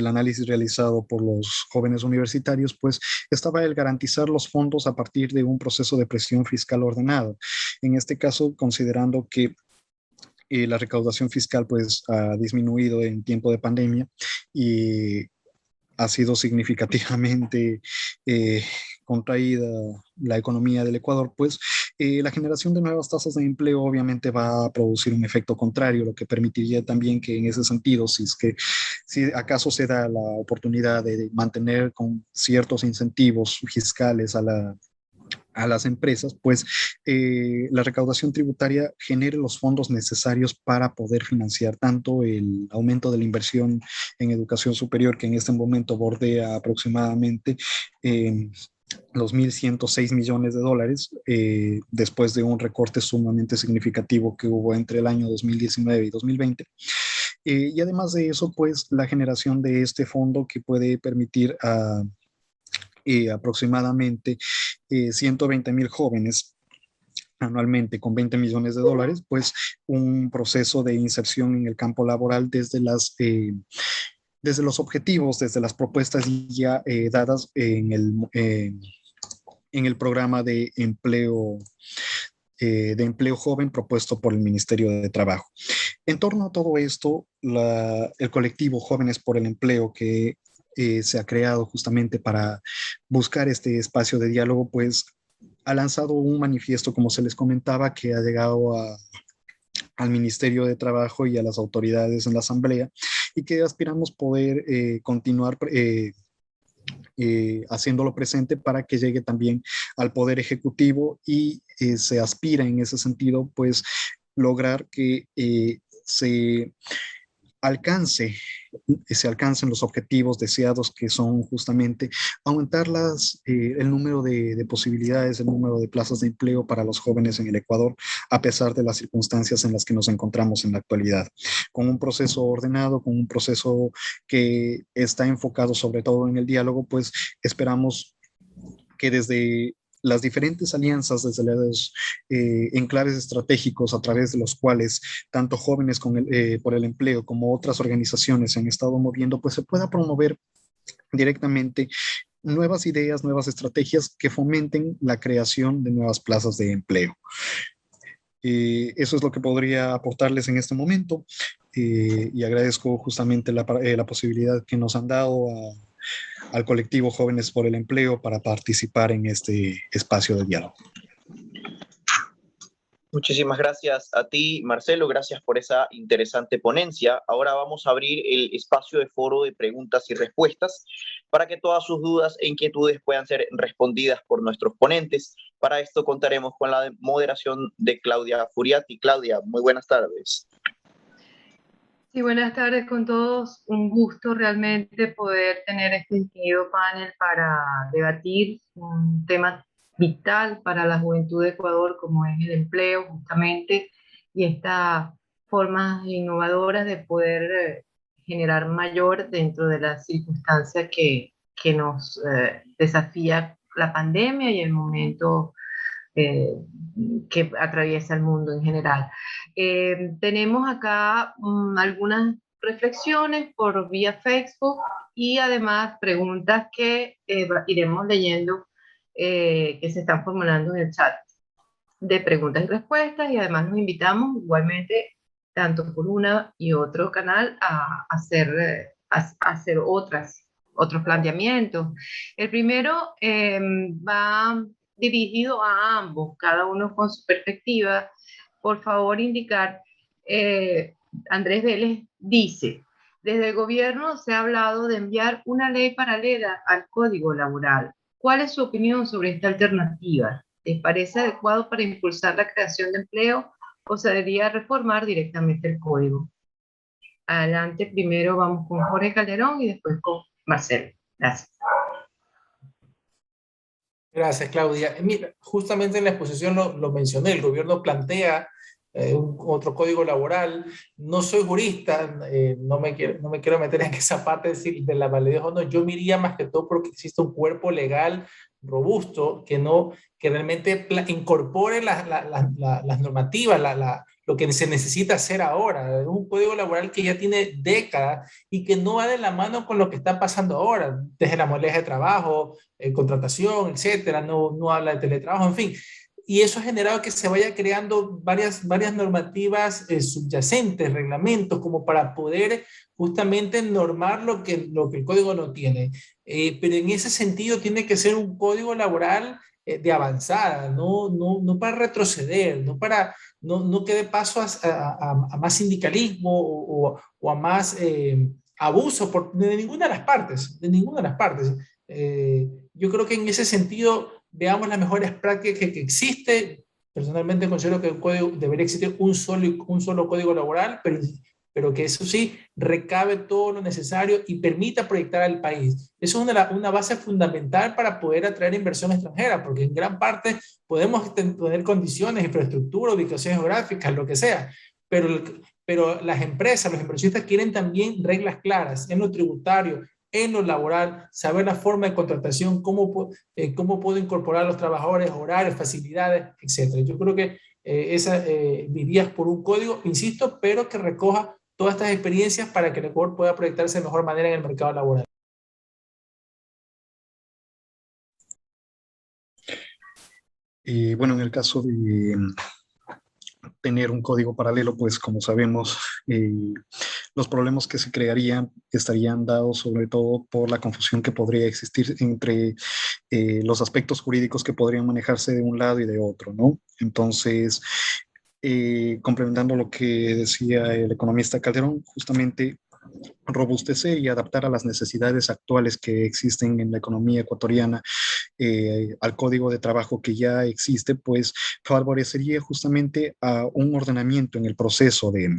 análisis realizado por los jóvenes universitarios, pues estaba el garantizar los fondos a partir de un proceso de presión fiscal ordenado. En este caso, considerando que la recaudación fiscal pues ha disminuido en tiempo de pandemia y ha sido significativamente contraída la economía del Ecuador, pues la generación de nuevas tasas de empleo obviamente va a producir un efecto contrario, lo que permitiría también que en ese sentido, si acaso se da la oportunidad de mantener con ciertos incentivos fiscales a las empresas, pues la recaudación tributaria genere los fondos necesarios para poder financiar tanto el aumento de la inversión en educación superior, que en este momento bordea aproximadamente los 1.106 millones de dólares, después de un recorte sumamente significativo que hubo entre el año 2019 y 2020. Y además de eso, pues la generación de este fondo que puede permitir a aproximadamente 120,000 jóvenes anualmente con 20 millones de dólares, pues un proceso de inserción en el campo laboral desde los objetivos, desde las propuestas ya dadas en el programa de empleo joven propuesto por el Ministerio de Trabajo. En torno a todo esto, el colectivo Jóvenes por el Empleo, que se ha creado justamente para buscar este espacio de diálogo, pues ha lanzado un manifiesto, como se les comentaba, que ha llegado al Ministerio de Trabajo y a las autoridades en la Asamblea, y que aspiramos poder continuar haciéndolo presente para que llegue también al Poder Ejecutivo y se aspira en ese sentido, pues, lograr que se alcancen los objetivos deseados, que son justamente aumentar el número de posibilidades, el número de plazas de empleo para los jóvenes en el Ecuador, a pesar de las circunstancias en las que nos encontramos en la actualidad. Con un proceso ordenado, con un proceso que está enfocado sobre todo en el diálogo, pues esperamos que desde las diferentes alianzas, desde los enclaves estratégicos a través de los cuales tanto Jóvenes por el Empleo como otras organizaciones se han estado moviendo, pues se pueda promover directamente nuevas ideas, nuevas estrategias que fomenten la creación de nuevas plazas de empleo. Eso es lo que podría aportarles en este momento, y agradezco justamente la posibilidad que nos han dado al colectivo Jóvenes por el Empleo para participar en este espacio de diálogo. Muchísimas gracias a ti, Marcelo, gracias por esa interesante ponencia. Ahora vamos a abrir el espacio de foro de preguntas y respuestas para que todas sus dudas e inquietudes puedan ser respondidas por nuestros ponentes. Para esto contaremos con la moderación de Claudia Furiati. Claudia, muy buenas tardes. Sí, buenas tardes con todos. Un gusto realmente poder tener este distinguido panel para debatir un tema vital para la juventud de Ecuador, como es el empleo, justamente, y estas formas innovadoras de poder generar mayor dentro de las circunstancias que nos desafía la pandemia y el momento que atraviesa el mundo en general. Tenemos acá algunas reflexiones por vía Facebook y además preguntas que iremos leyendo que se están formulando en el chat de preguntas y respuestas, y además nos invitamos igualmente tanto por una y otro canal a hacer otros planteamientos. El primero va dirigido a ambos, cada uno con su perspectiva. Por favor, indicar, Andrés Vélez dice, desde el gobierno se ha hablado de enviar una ley paralela al Código Laboral. ¿Cuál es su opinión sobre esta alternativa? ¿Les parece adecuado para impulsar la creación de empleo o se debería reformar directamente el código? Adelante, primero vamos con Jorge Calderón y después con Marcelo. Gracias. Gracias, Claudia. Mira, justamente en la exposición lo mencioné, el gobierno plantea otro código laboral. No soy jurista, no me quiero meter en esa parte de la validez o no. Yo me iría más que todo porque existe un cuerpo legal robusto que realmente incorpore las normativas, lo que se necesita hacer ahora. Es un código laboral que ya tiene décadas y que no va de la mano con lo que está pasando ahora, desde la modalidad de trabajo, contratación, etcétera, no habla de teletrabajo, en fin. Y eso ha generado que se vaya creando varias normativas subyacentes, reglamentos, como para poder justamente normar lo que el código no tiene. Pero en ese sentido tiene que ser un código laboral de avanzada, no para retroceder, no que dé paso a más sindicalismo o a más abuso de ninguna de las partes, yo creo que en ese sentido veamos las mejores prácticas que existe. Personalmente considero que debería existir un solo código laboral, pero que eso sí recabe todo lo necesario y permita proyectar al país. Eso es una base fundamental para poder atraer inversión extranjera, porque en gran parte podemos tener condiciones, infraestructura, ubicación geográfica, lo que sea, pero las empresas, los inversionistas quieren también reglas claras en lo tributario, en lo laboral, saber la forma de contratación, cómo puedo incorporar a los trabajadores, horarios, facilidades, etcétera. Yo creo que irías por un código, insisto, pero que recoja todas estas experiencias para que el Ecuador pueda proyectarse de mejor manera en el mercado laboral. Y bueno, en el caso de tener un código paralelo, pues como sabemos, los problemas que se crearían estarían dados sobre todo por la confusión que podría existir entre los aspectos jurídicos que podrían manejarse de un lado y de otro, ¿no? Entonces, complementando lo que decía el economista Calderón, justamente robustecer y adaptar a las necesidades actuales que existen en la economía ecuatoriana al código de trabajo que ya existe, pues favorecería justamente a un ordenamiento en el proceso de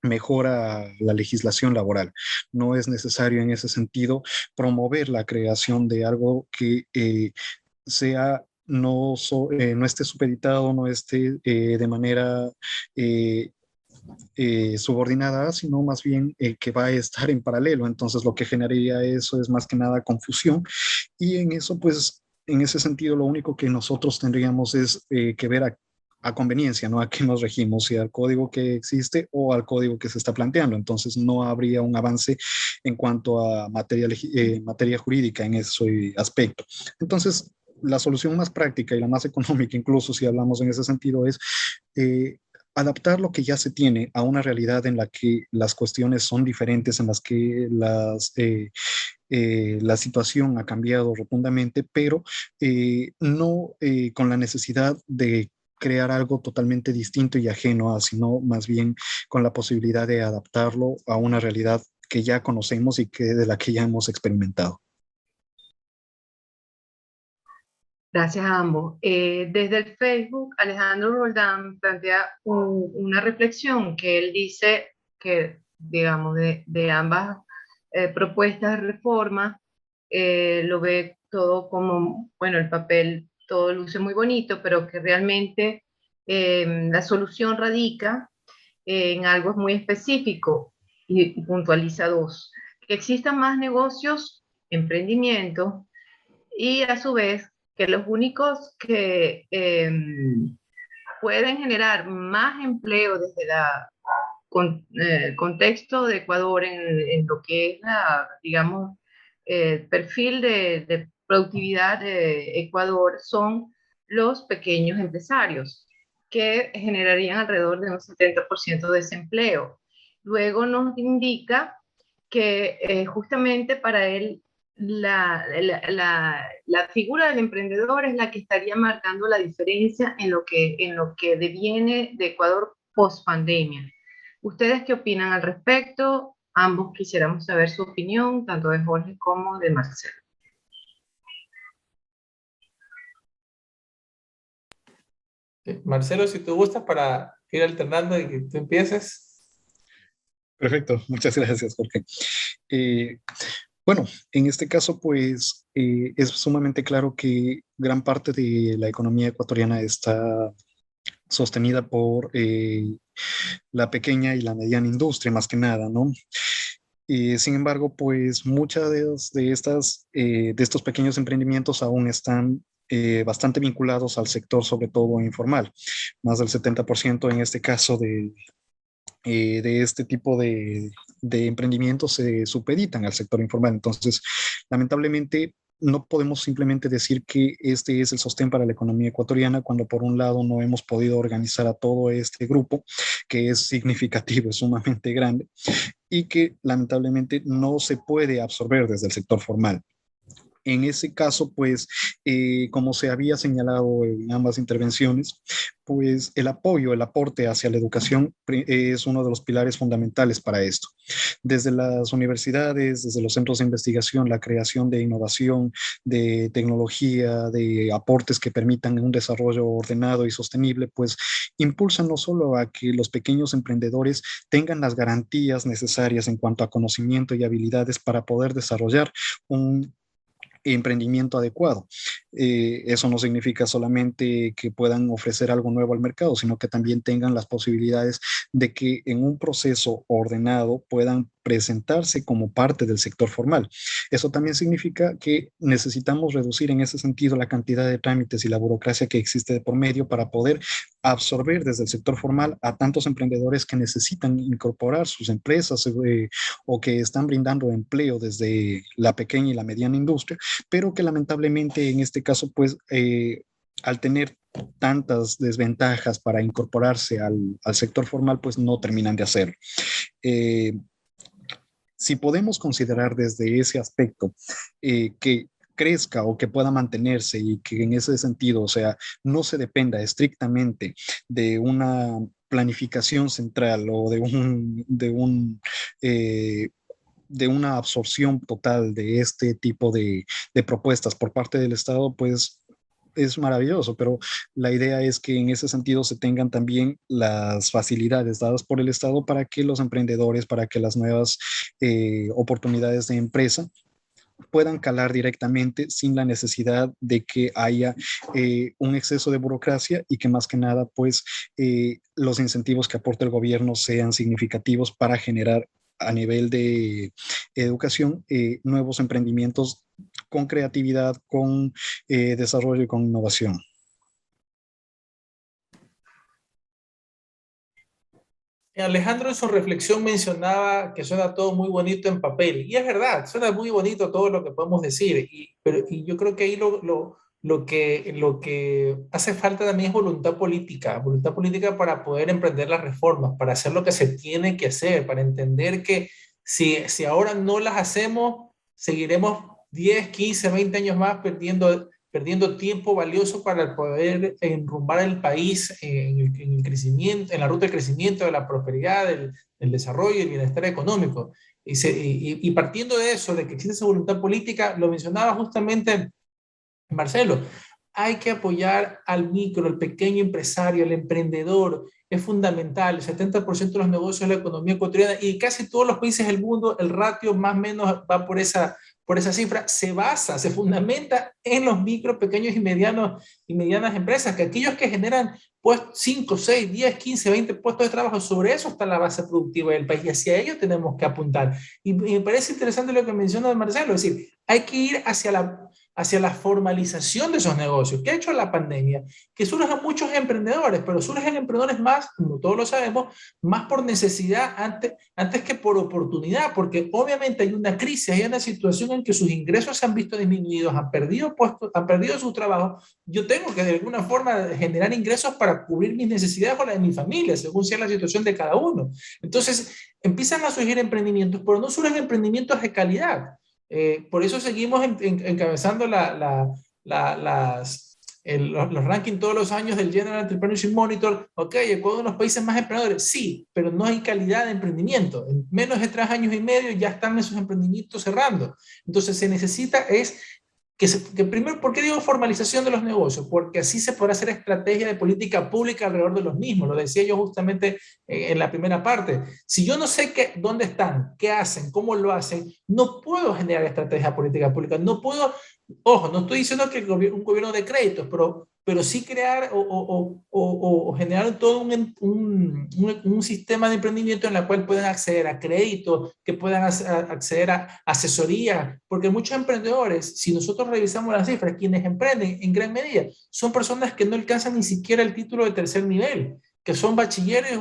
mejora la legislación laboral. No es necesario en ese sentido promover la creación de algo que sea no esté supeditado, no esté de manera subordinada, sino más bien que va a estar en paralelo. Entonces lo que generaría eso es más que nada confusión y en eso pues en ese sentido lo único que nosotros tendríamos es que ver a conveniencia, ¿no? A qué nos regimos, si al código que existe o al código que se está planteando. Entonces no habría un avance en cuanto a materia jurídica en ese aspecto. Entonces, la solución más práctica y la más económica, incluso si hablamos en ese sentido, es adaptar lo que ya se tiene a una realidad en la que las cuestiones son diferentes, en las que la situación ha cambiado rotundamente, pero no con la necesidad de crear algo totalmente distinto y ajeno, sino más bien con la posibilidad de adaptarlo a una realidad que ya conocemos y de la que ya hemos experimentado. Gracias a ambos. Desde el Facebook, Alejandro Roldán plantea una reflexión que él dice que, digamos, de ambas propuestas de reforma, lo ve todo como, bueno, el papel todo luce muy bonito, pero que realmente la solución radica en algo muy específico y puntualiza dos, que existan más negocios, emprendimientos, y a su vez que los únicos que pueden generar más empleo desde el contexto de Ecuador en lo que es digamos, el perfil de productividad de Ecuador son los pequeños empresarios, que generarían alrededor de un 70% de desempleo. Luego nos indica que justamente para él la figura del emprendedor es la que estaría marcando la diferencia en lo que deviene de Ecuador post pandemia. ¿Ustedes qué opinan al respecto? Ambos quisiéramos saber su opinión, tanto de Jorge como de Marcelo. Marcelo, si te gusta para ir alternando y que tú empieces. Perfecto, muchas gracias, Jorge. Bueno, en este caso, pues es sumamente claro que gran parte de la economía ecuatoriana está sostenida por la pequeña y la mediana industria, más que nada, ¿no? Sin embargo, pues muchas de estos pequeños emprendimientos aún están bastante vinculados al sector, sobre todo informal. Más del 70% en este caso de este tipo de emprendimientos se supeditan al sector informal. Entonces, lamentablemente, no podemos simplemente decir que este es el sostén para la economía ecuatoriana cuando por un lado no hemos podido organizar a todo este grupo, que es significativo, es sumamente grande, y que lamentablemente no se puede absorber desde el sector formal. En ese caso, pues, como se había señalado en ambas intervenciones, pues el apoyo, el aporte hacia la educación es uno de los pilares fundamentales para esto. Desde las universidades, desde los centros de investigación, la creación de innovación, de tecnología, de aportes que permitan un desarrollo ordenado y sostenible, pues impulsan no solo a que los pequeños emprendedores tengan las garantías necesarias en cuanto a conocimiento y habilidades para poder desarrollar un emprendimiento adecuado. Eso no significa solamente que puedan ofrecer algo nuevo al mercado, sino que también tengan las posibilidades de que en un proceso ordenado puedan presentarse como parte del sector formal. Eso también significa que necesitamos reducir en ese sentido la cantidad de trámites y la burocracia que existe de por medio para poder absorber desde el sector formal a tantos emprendedores que necesitan incorporar sus empresas o que están brindando empleo desde la pequeña y la mediana industria, pero que lamentablemente en este caso, pues, al tener tantas desventajas para incorporarse al sector formal, pues no terminan de hacerlo. Si podemos considerar desde ese aspecto que crezca o que pueda mantenerse y que en ese sentido, o sea, no se dependa estrictamente de una planificación central o de una absorción total de este tipo de propuestas por parte del Estado, pues es maravilloso, pero la idea es que en ese sentido se tengan también las facilidades dadas por el Estado para que los emprendedores, para que las nuevas oportunidades de empresa puedan calar directamente sin la necesidad de que haya un exceso de burocracia y que más que nada, pues, los incentivos que aporta el gobierno sean significativos para generar a nivel de educación nuevos emprendimientos con creatividad, con desarrollo y con innovación. Alejandro en su reflexión mencionaba que suena todo muy bonito en papel, y es verdad, suena muy bonito todo lo que podemos decir, y yo creo que ahí lo que hace falta también es voluntad política para poder emprender las reformas, para hacer lo que se tiene que hacer, para entender que si ahora no las hacemos, seguiremos 10, 15, 20 años más perdiendo tiempo valioso para poder enrumbar el país en el crecimiento, en la ruta del crecimiento, de la prosperidad, del desarrollo y el bienestar económico. Y partiendo de eso, de que existe esa voluntad política, lo mencionaba justamente Marcelo, hay que apoyar al micro, al pequeño empresario, al emprendedor. Es fundamental. El 70% de los negocios de la economía ecuatoriana y casi todos los países del mundo, el ratio más o menos va por esa cifra, se fundamenta en los micro, pequeños y medianas empresas, que aquellos que generan pues 5, 6, 10, 15, 20 puestos de trabajo, sobre eso está la base productiva del país y hacia ello tenemos que apuntar. Y me parece interesante lo que menciona Marcelo, es decir, hay que ir hacia la formalización de esos negocios. ¿Qué ha hecho la pandemia? Que surgen muchos emprendedores, pero surgen emprendedores más, como todos lo sabemos, más por necesidad antes que por oportunidad, porque obviamente hay una crisis, hay una situación en que sus ingresos se han visto disminuidos, han perdido puestos, han perdido su trabajo. Yo tengo que de alguna forma generar ingresos para cubrir mis necesidades o las de mi familia, según sea la situación de cada uno. Entonces, empiezan a surgir emprendimientos, pero no surgen emprendimientos de calidad. Por eso seguimos encabezando los rankings todos los años del General Entrepreneurship Monitor. Ok, Ecuador es uno de los países más emprendedores, sí, pero no hay calidad de emprendimiento. En menos de 3 años y medio ya están esos emprendimientos cerrando. Entonces se necesita que primero, ¿por qué digo formalización de los negocios? Porque así se podrá hacer estrategia de política pública alrededor de los mismos. Lo decía yo justamente en la primera parte. Si yo no sé dónde están, qué hacen, cómo lo hacen, no puedo generar estrategia de política pública. No puedo, ojo, no estoy diciendo que un gobierno de créditos, pero sí crear o generar todo un sistema de emprendimiento en el cual puedan acceder a créditos, que puedan acceder a asesoría, porque muchos emprendedores, si nosotros revisamos las cifras, quienes emprenden en gran medida son personas que no alcanzan ni siquiera el título de tercer nivel, que son bachilleres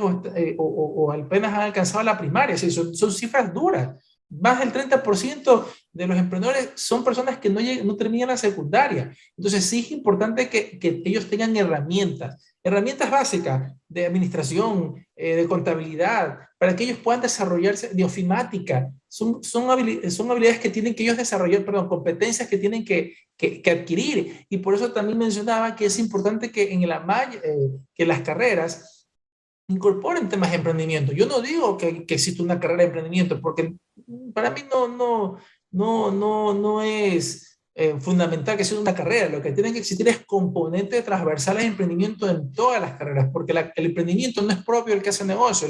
o apenas han alcanzado la primaria, son cifras duras. Más del 30% de los emprendedores son personas que no terminan la secundaria. Entonces sí es importante que ellos tengan herramientas básicas de administración, de contabilidad, para que ellos puedan desarrollarse, de ofimática. Son habilidades que tienen que ellos desarrollar, competencias que tienen que adquirir. Y por eso también mencionaba que es importante que que las carreras incorporen temas de emprendimiento. Yo no digo que existe una carrera de emprendimiento, porque para mí no es fundamental que sea una carrera. Lo que tiene que existir es componentes transversales de emprendimiento en todas las carreras, porque el emprendimiento no es propio del que hace negocio.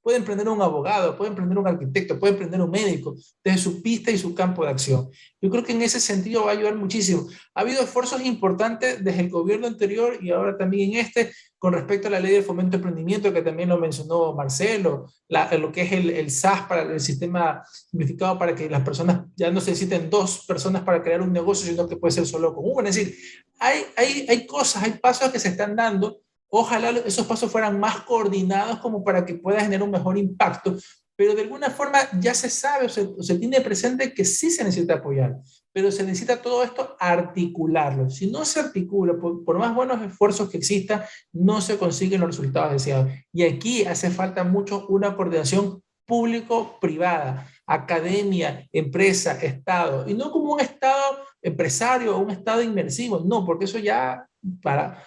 Puede emprender un abogado, puede emprender un arquitecto, puede emprender un médico, desde su pista y su campo de acción. Yo creo que en ese sentido va a ayudar muchísimo. Ha habido esfuerzos importantes desde el gobierno anterior y ahora también en este, con respecto a la ley de fomento de emprendimiento, que también lo mencionó Marcelo, lo que es el SAS, para el sistema simplificado, para que las personas ya no se necesiten 2 personas para crear un negocio, sino que puede ser solo con una. Es decir, hay cosas, hay pasos que se están dando. Ojalá esos pasos fueran más coordinados como para que pueda generar un mejor impacto, pero de alguna forma ya se sabe o se tiene presente que sí se necesita apoyar, pero se necesita todo esto articularlo. Si no se articula, por más buenos esfuerzos que existan, no se consiguen los resultados deseados. Y aquí hace falta mucho una coordinación público-privada, academia, empresa, Estado, y no como un Estado empresario o un Estado inmersivo, no, porque eso ya para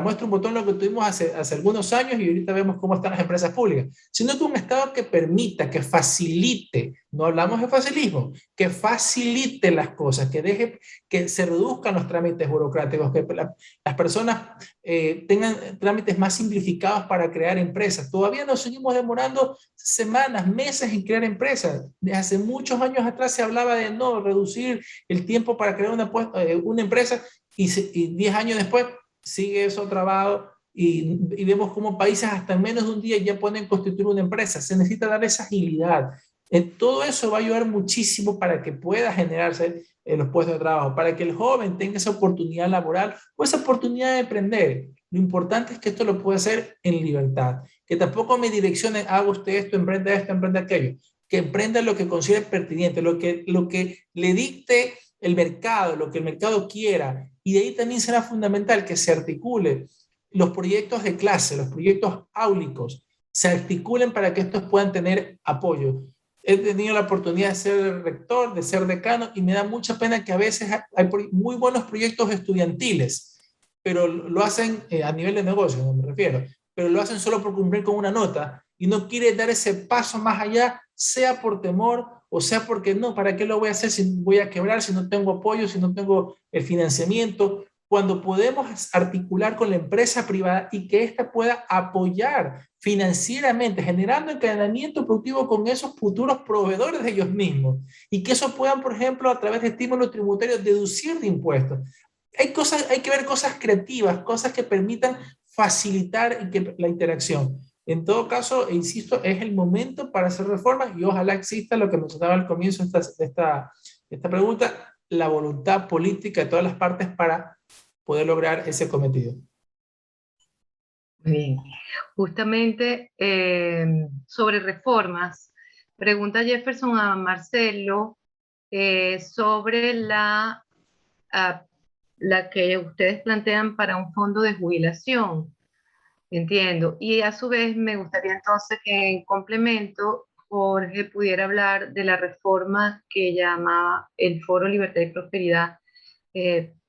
muestra un botón lo que tuvimos hace algunos años y ahorita vemos cómo están las empresas públicas, sino que un Estado que permita, que facilite, no hablamos de facilismo, que facilite las cosas, que se reduzcan los trámites burocráticos, que las personas tengan trámites más simplificados para crear empresas. Todavía nos seguimos demorando semanas, meses en crear empresas. Desde hace muchos años atrás se hablaba de no reducir el tiempo para crear una empresa y 10 años después sigue eso trabado y vemos como países hasta en menos de un día ya pueden constituir una empresa. Se necesita dar esa agilidad. Todo eso va a ayudar muchísimo para que pueda generarse los puestos de trabajo, para que el joven tenga esa oportunidad laboral o esa oportunidad de emprender. Lo importante es que esto lo pueda hacer en libertad, que tampoco me direccione, haga usted esto, emprenda aquello, que emprenda lo que considere pertinente, lo que le dicte el mercado, lo que el mercado quiera, y de ahí también será fundamental que se articule los proyectos de clase, los proyectos áulicos, se articulen para que estos puedan tener apoyo. He tenido la oportunidad de ser rector, de ser decano, y me da mucha pena que a veces hay muy buenos proyectos estudiantiles, pero lo hacen a nivel de negocio, no me refiero, pero lo hacen solo por cumplir con una nota y no quiere dar ese paso más allá, sea por temor o sea porque no, ¿para qué lo voy a hacer si voy a quebrar, si no tengo apoyo, si no tengo el financiamiento? Cuando podemos articular con la empresa privada y que ésta pueda apoyar financieramente, generando encadenamiento productivo con esos futuros proveedores de ellos mismos, y que eso puedan, por ejemplo, a través de estímulos tributarios, deducir de impuestos. Hay que ver cosas creativas, cosas que permitan facilitar la interacción. En todo caso, insisto, es el momento para hacer reformas y ojalá exista lo que mencionaba al comienzo de esta pregunta, la voluntad política de todas las partes para poder lograr ese cometido. Muy bien. Justamente sobre reformas, pregunta Jefferson a Marcelo sobre la que ustedes plantean para un fondo de jubilación. Entiendo. Y a su vez me gustaría entonces que en complemento Jorge pudiera hablar de la reforma que llamaba el Foro Libertad y Prosperidad,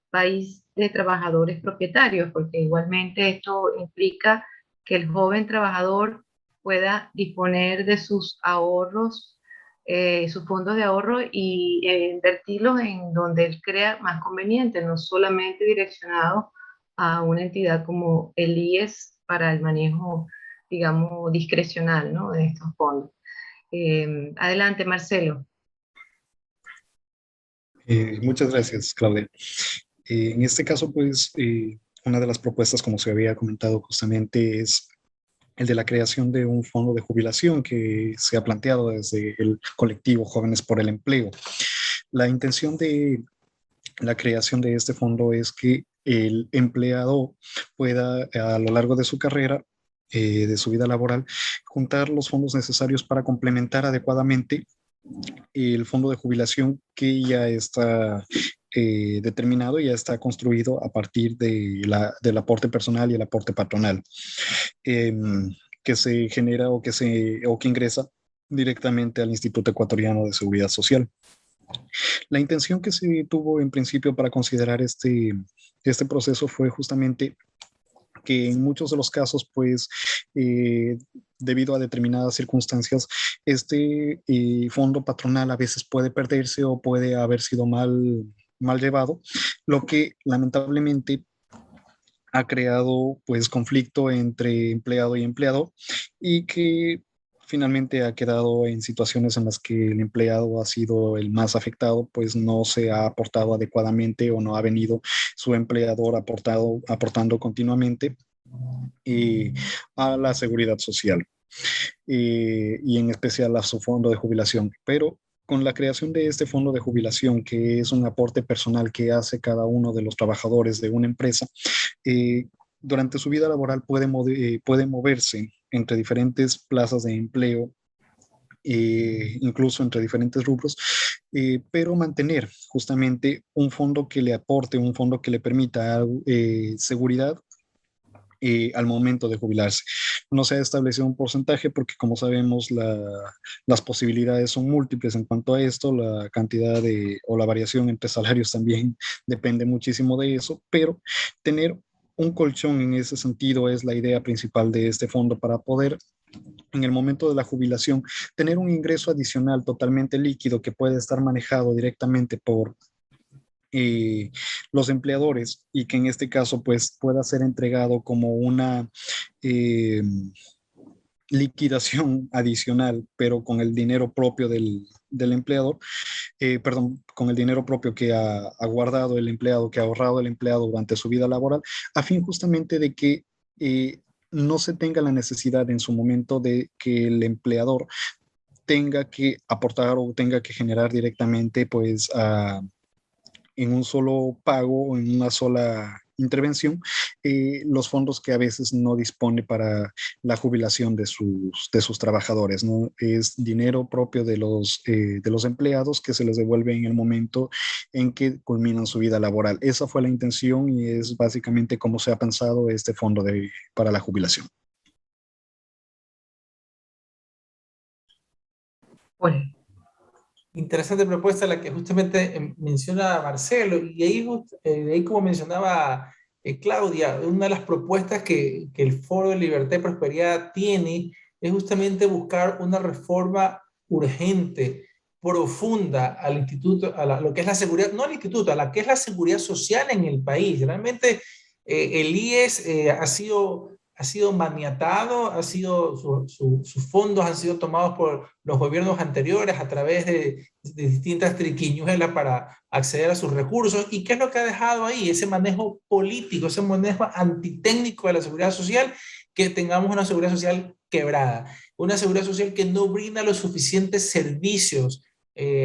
País de Trabajadores Propietarios, porque igualmente esto implica que el joven trabajador pueda disponer de sus ahorros, sus fondos de ahorro y invertirlos en donde él crea más conveniente, no solamente direccionado a una entidad como el IES para el manejo, digamos, discrecional, ¿no?, de estos fondos. Adelante, Marcelo. Muchas gracias, Claudia. En este caso, pues, una de las propuestas, como se había comentado justamente, es el de la creación de un fondo de jubilación que se ha planteado desde el colectivo Jóvenes por el Empleo. La intención de la creación de este fondo es que el empleado pueda, a lo largo de su carrera, de su vida laboral, juntar los fondos necesarios para complementar adecuadamente el fondo de jubilación que ya está determinado, ya está construido a partir del aporte personal y el aporte patronal, que se genera o que ingresa directamente al Instituto Ecuatoriano de Seguridad Social. La intención que se tuvo en principio para considerar este proceso fue justamente que en muchos de los casos, pues, debido a determinadas circunstancias, este fondo patronal a veces puede perderse o puede haber sido mal llevado, lo que lamentablemente ha creado, pues, conflicto entre empleado y empleador, y que finalmente ha quedado en situaciones en las que el empleado ha sido el más afectado, pues no se ha aportado adecuadamente o no ha venido su empleador aportando continuamente, a la seguridad social y en especial a su fondo de jubilación. Pero con la creación de este fondo de jubilación, que es un aporte personal que hace cada uno de los trabajadores de una empresa, durante su vida laboral puede moverse entre diferentes plazas de empleo, incluso entre diferentes rubros, pero mantener justamente un fondo que le aporte, un fondo que le permita seguridad al momento de jubilarse. No se ha establecido un porcentaje porque, como sabemos, las posibilidades son múltiples en cuanto a esto, la cantidad o la variación entre salarios también depende muchísimo de eso, pero tener un colchón en ese sentido es la idea principal de este fondo para poder, en el momento de la jubilación, tener un ingreso adicional totalmente líquido que puede estar manejado directamente por los empleadores y que en este caso pues pueda ser entregado como una eh, liquidación adicional, pero con el dinero propio del empleador, perdón, con el dinero propio que ha guardado el empleado, que ha ahorrado el empleado durante su vida laboral, a fin justamente de que no se tenga la necesidad en su momento de que el empleador tenga que aportar o tenga que generar directamente pues en un solo pago o en una sola intervención los fondos que a veces no dispone para la jubilación de sus trabajadores, ¿no? Es dinero propio de los empleados que se les devuelve en el momento en que culminan su vida laboral. Esa fue la intención y es básicamente cómo se ha pensado este fondo para la jubilación. Bueno, Interesante propuesta la que justamente menciona Marcelo, y ahí como mencionaba Claudia, una de las propuestas que el Foro de Libertad y Prosperidad tiene es justamente buscar una reforma urgente, profunda al instituto, lo que es la seguridad, no al instituto, a la que es la seguridad social en el país. Realmente el IES ha sido maniatado, sus fondos han sido tomados por los gobiernos anteriores a través de distintas triquiñuelas para acceder a sus recursos. ¿Y qué es lo que ha dejado ahí? Ese manejo político, ese manejo antitécnico de la seguridad social, que tengamos una seguridad social quebrada, una seguridad social que no brinda los suficientes servicios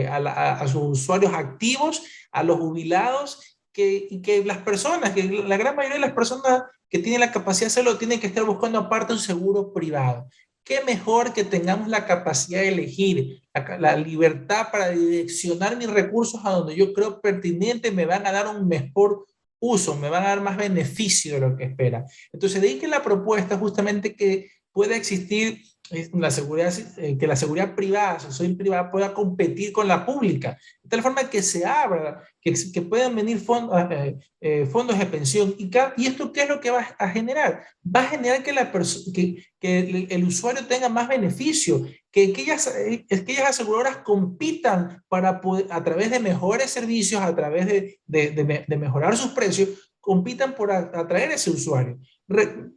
a sus usuarios activos, a los jubilados, y que las personas, que la gran mayoría de las personas que tienen la capacidad de hacerlo tienen que estar buscando aparte un seguro privado. ¿Qué mejor que tengamos la capacidad de elegir, la libertad para direccionar mis recursos a donde yo creo pertinente, me van a dar un mejor uso, me van a dar más beneficio de lo que espera? Entonces, de ahí que la propuesta justamente que pueda existir la seguridad, que la seguridad privada, la sociedad privada pueda competir con la pública, de tal forma que se abra, que puedan venir fondos de pensión. ¿Y esto qué es lo que va a generar? Va a generar que el usuario tenga más beneficio, que aquellas aseguradoras compitan para poder, a través de mejores servicios, a través de mejorar sus precios, compitan por atraer a ese usuario.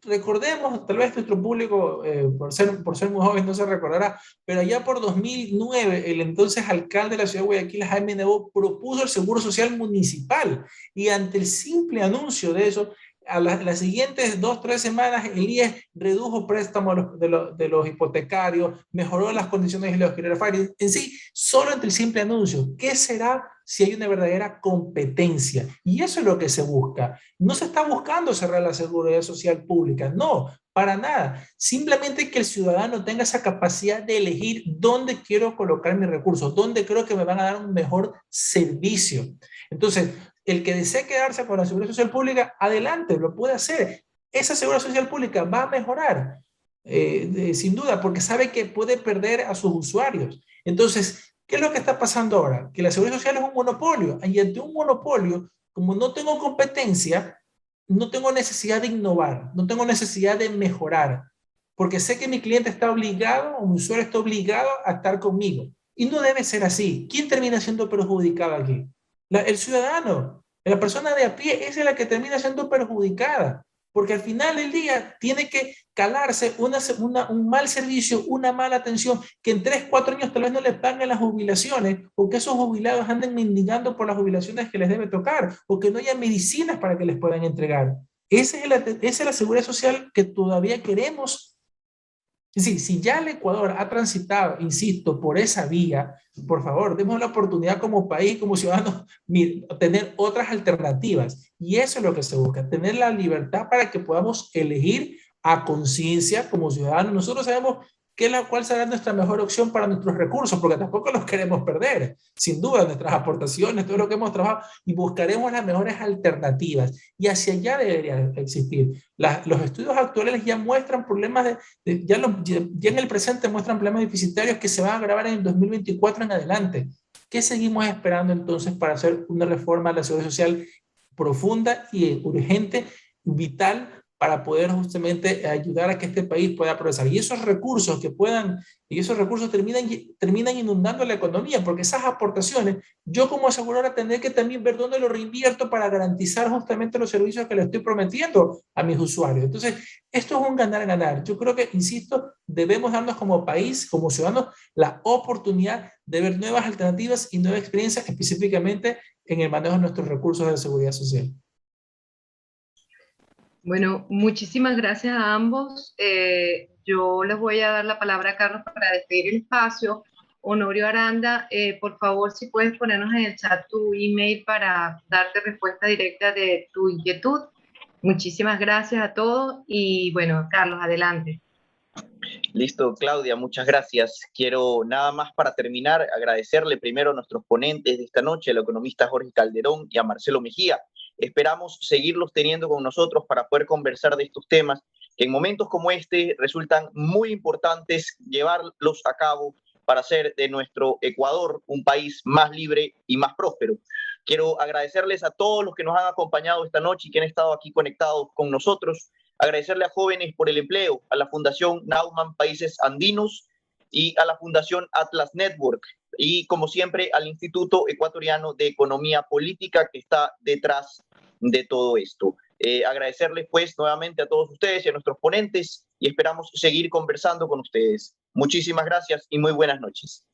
Recordemos, tal vez nuestro público, por ser muy joven, no se recordará, pero allá por 2009, el entonces alcalde de la ciudad de Guayaquil, Jaime Nebot, propuso el seguro social municipal, y ante el simple anuncio de eso, a las siguientes 2-3 semanas, el IES redujo préstamos de los hipotecarios, mejoró las condiciones de los alquileres. En sí, solo ante el simple anuncio. ¿Qué será si hay una verdadera competencia? Y eso es lo que se busca. No se está buscando cerrar la seguridad social pública, no, para nada. Simplemente que el ciudadano tenga esa capacidad de elegir dónde quiero colocar mis recursos, dónde creo que me van a dar un mejor servicio. Entonces, el que desee quedarse con la seguridad social pública, adelante, lo puede hacer. Esa seguridad social pública va a mejorar, sin duda, porque sabe que puede perder a sus usuarios. Entonces, ¿qué es lo que está pasando ahora? Que la seguridad social es un monopolio, y ante un monopolio, como no tengo competencia, no tengo necesidad de innovar, no tengo necesidad de mejorar, porque sé que mi cliente está obligado, o mi usuario está obligado a estar conmigo. Y no debe ser así. ¿Quién termina siendo perjudicado aquí? El ciudadano, la persona de a pie, esa es la que termina siendo perjudicada, porque al final del día tiene que calarse un mal servicio, una mala atención, que en 3-4 años tal vez no les paguen las jubilaciones, o que esos jubilados anden mendigando por las jubilaciones que les debe tocar, o que no haya medicinas para que les puedan entregar. Esa es la seguridad social que todavía queremos. Es decir, si ya el Ecuador ha transitado, insisto, por esa vía, por favor, demos la oportunidad como país, como ciudadanos, tener otras alternativas. Y eso es lo que se busca, tener la libertad para que podamos elegir a conciencia como ciudadanos. Nosotros sabemos cuál será nuestra mejor opción para nuestros recursos, porque tampoco los queremos perder. Sin duda, nuestras aportaciones, todo lo que hemos trabajado, y buscaremos las mejores alternativas. Y hacia allá debería existir. Los estudios actuales ya muestran problemas ya en el presente muestran problemas deficitarios que se van a agravar en el 2024 en adelante. ¿Qué seguimos esperando entonces para hacer una reforma de la seguridad social profunda y urgente, vital, para poder justamente ayudar a que este país pueda progresar? Y esos recursos terminan inundando la economía, porque esas aportaciones, yo como aseguradora tendré que también ver dónde lo reinvierto para garantizar justamente los servicios que le estoy prometiendo a mis usuarios. Entonces, esto es un ganar-ganar. Yo creo que, insisto, debemos darnos como país, como ciudadanos, la oportunidad de ver nuevas alternativas y nuevas experiencias, específicamente en el manejo de nuestros recursos de seguridad social. Bueno, muchísimas gracias a ambos. Yo les voy a dar la palabra a Carlos para despedir el espacio. Honorio Aranda, por favor, si puedes ponernos en el chat tu email para darte respuesta directa de tu inquietud. Muchísimas gracias a todos y bueno, Carlos, adelante. Listo, Claudia, muchas gracias. Quiero nada más para terminar agradecerle primero a nuestros ponentes de esta noche, al economista Jorge Calderón y a Marcelo Mejía. Esperamos seguirlos teniendo con nosotros para poder conversar de estos temas que en momentos como este resultan muy importantes llevarlos a cabo para hacer de nuestro Ecuador un país más libre y más próspero. Quiero agradecerles a todos los que nos han acompañado esta noche y que han estado aquí conectados con nosotros. Agradecerle a Jóvenes por el Empleo, a la Fundación Naumann Países Andinos y a la Fundación Atlas Network. Y como siempre al Instituto Ecuatoriano de Economía Política que está detrás de todo esto. Agradecerles pues nuevamente a todos ustedes y a nuestros ponentes y esperamos seguir conversando con ustedes. Muchísimas gracias y muy buenas noches.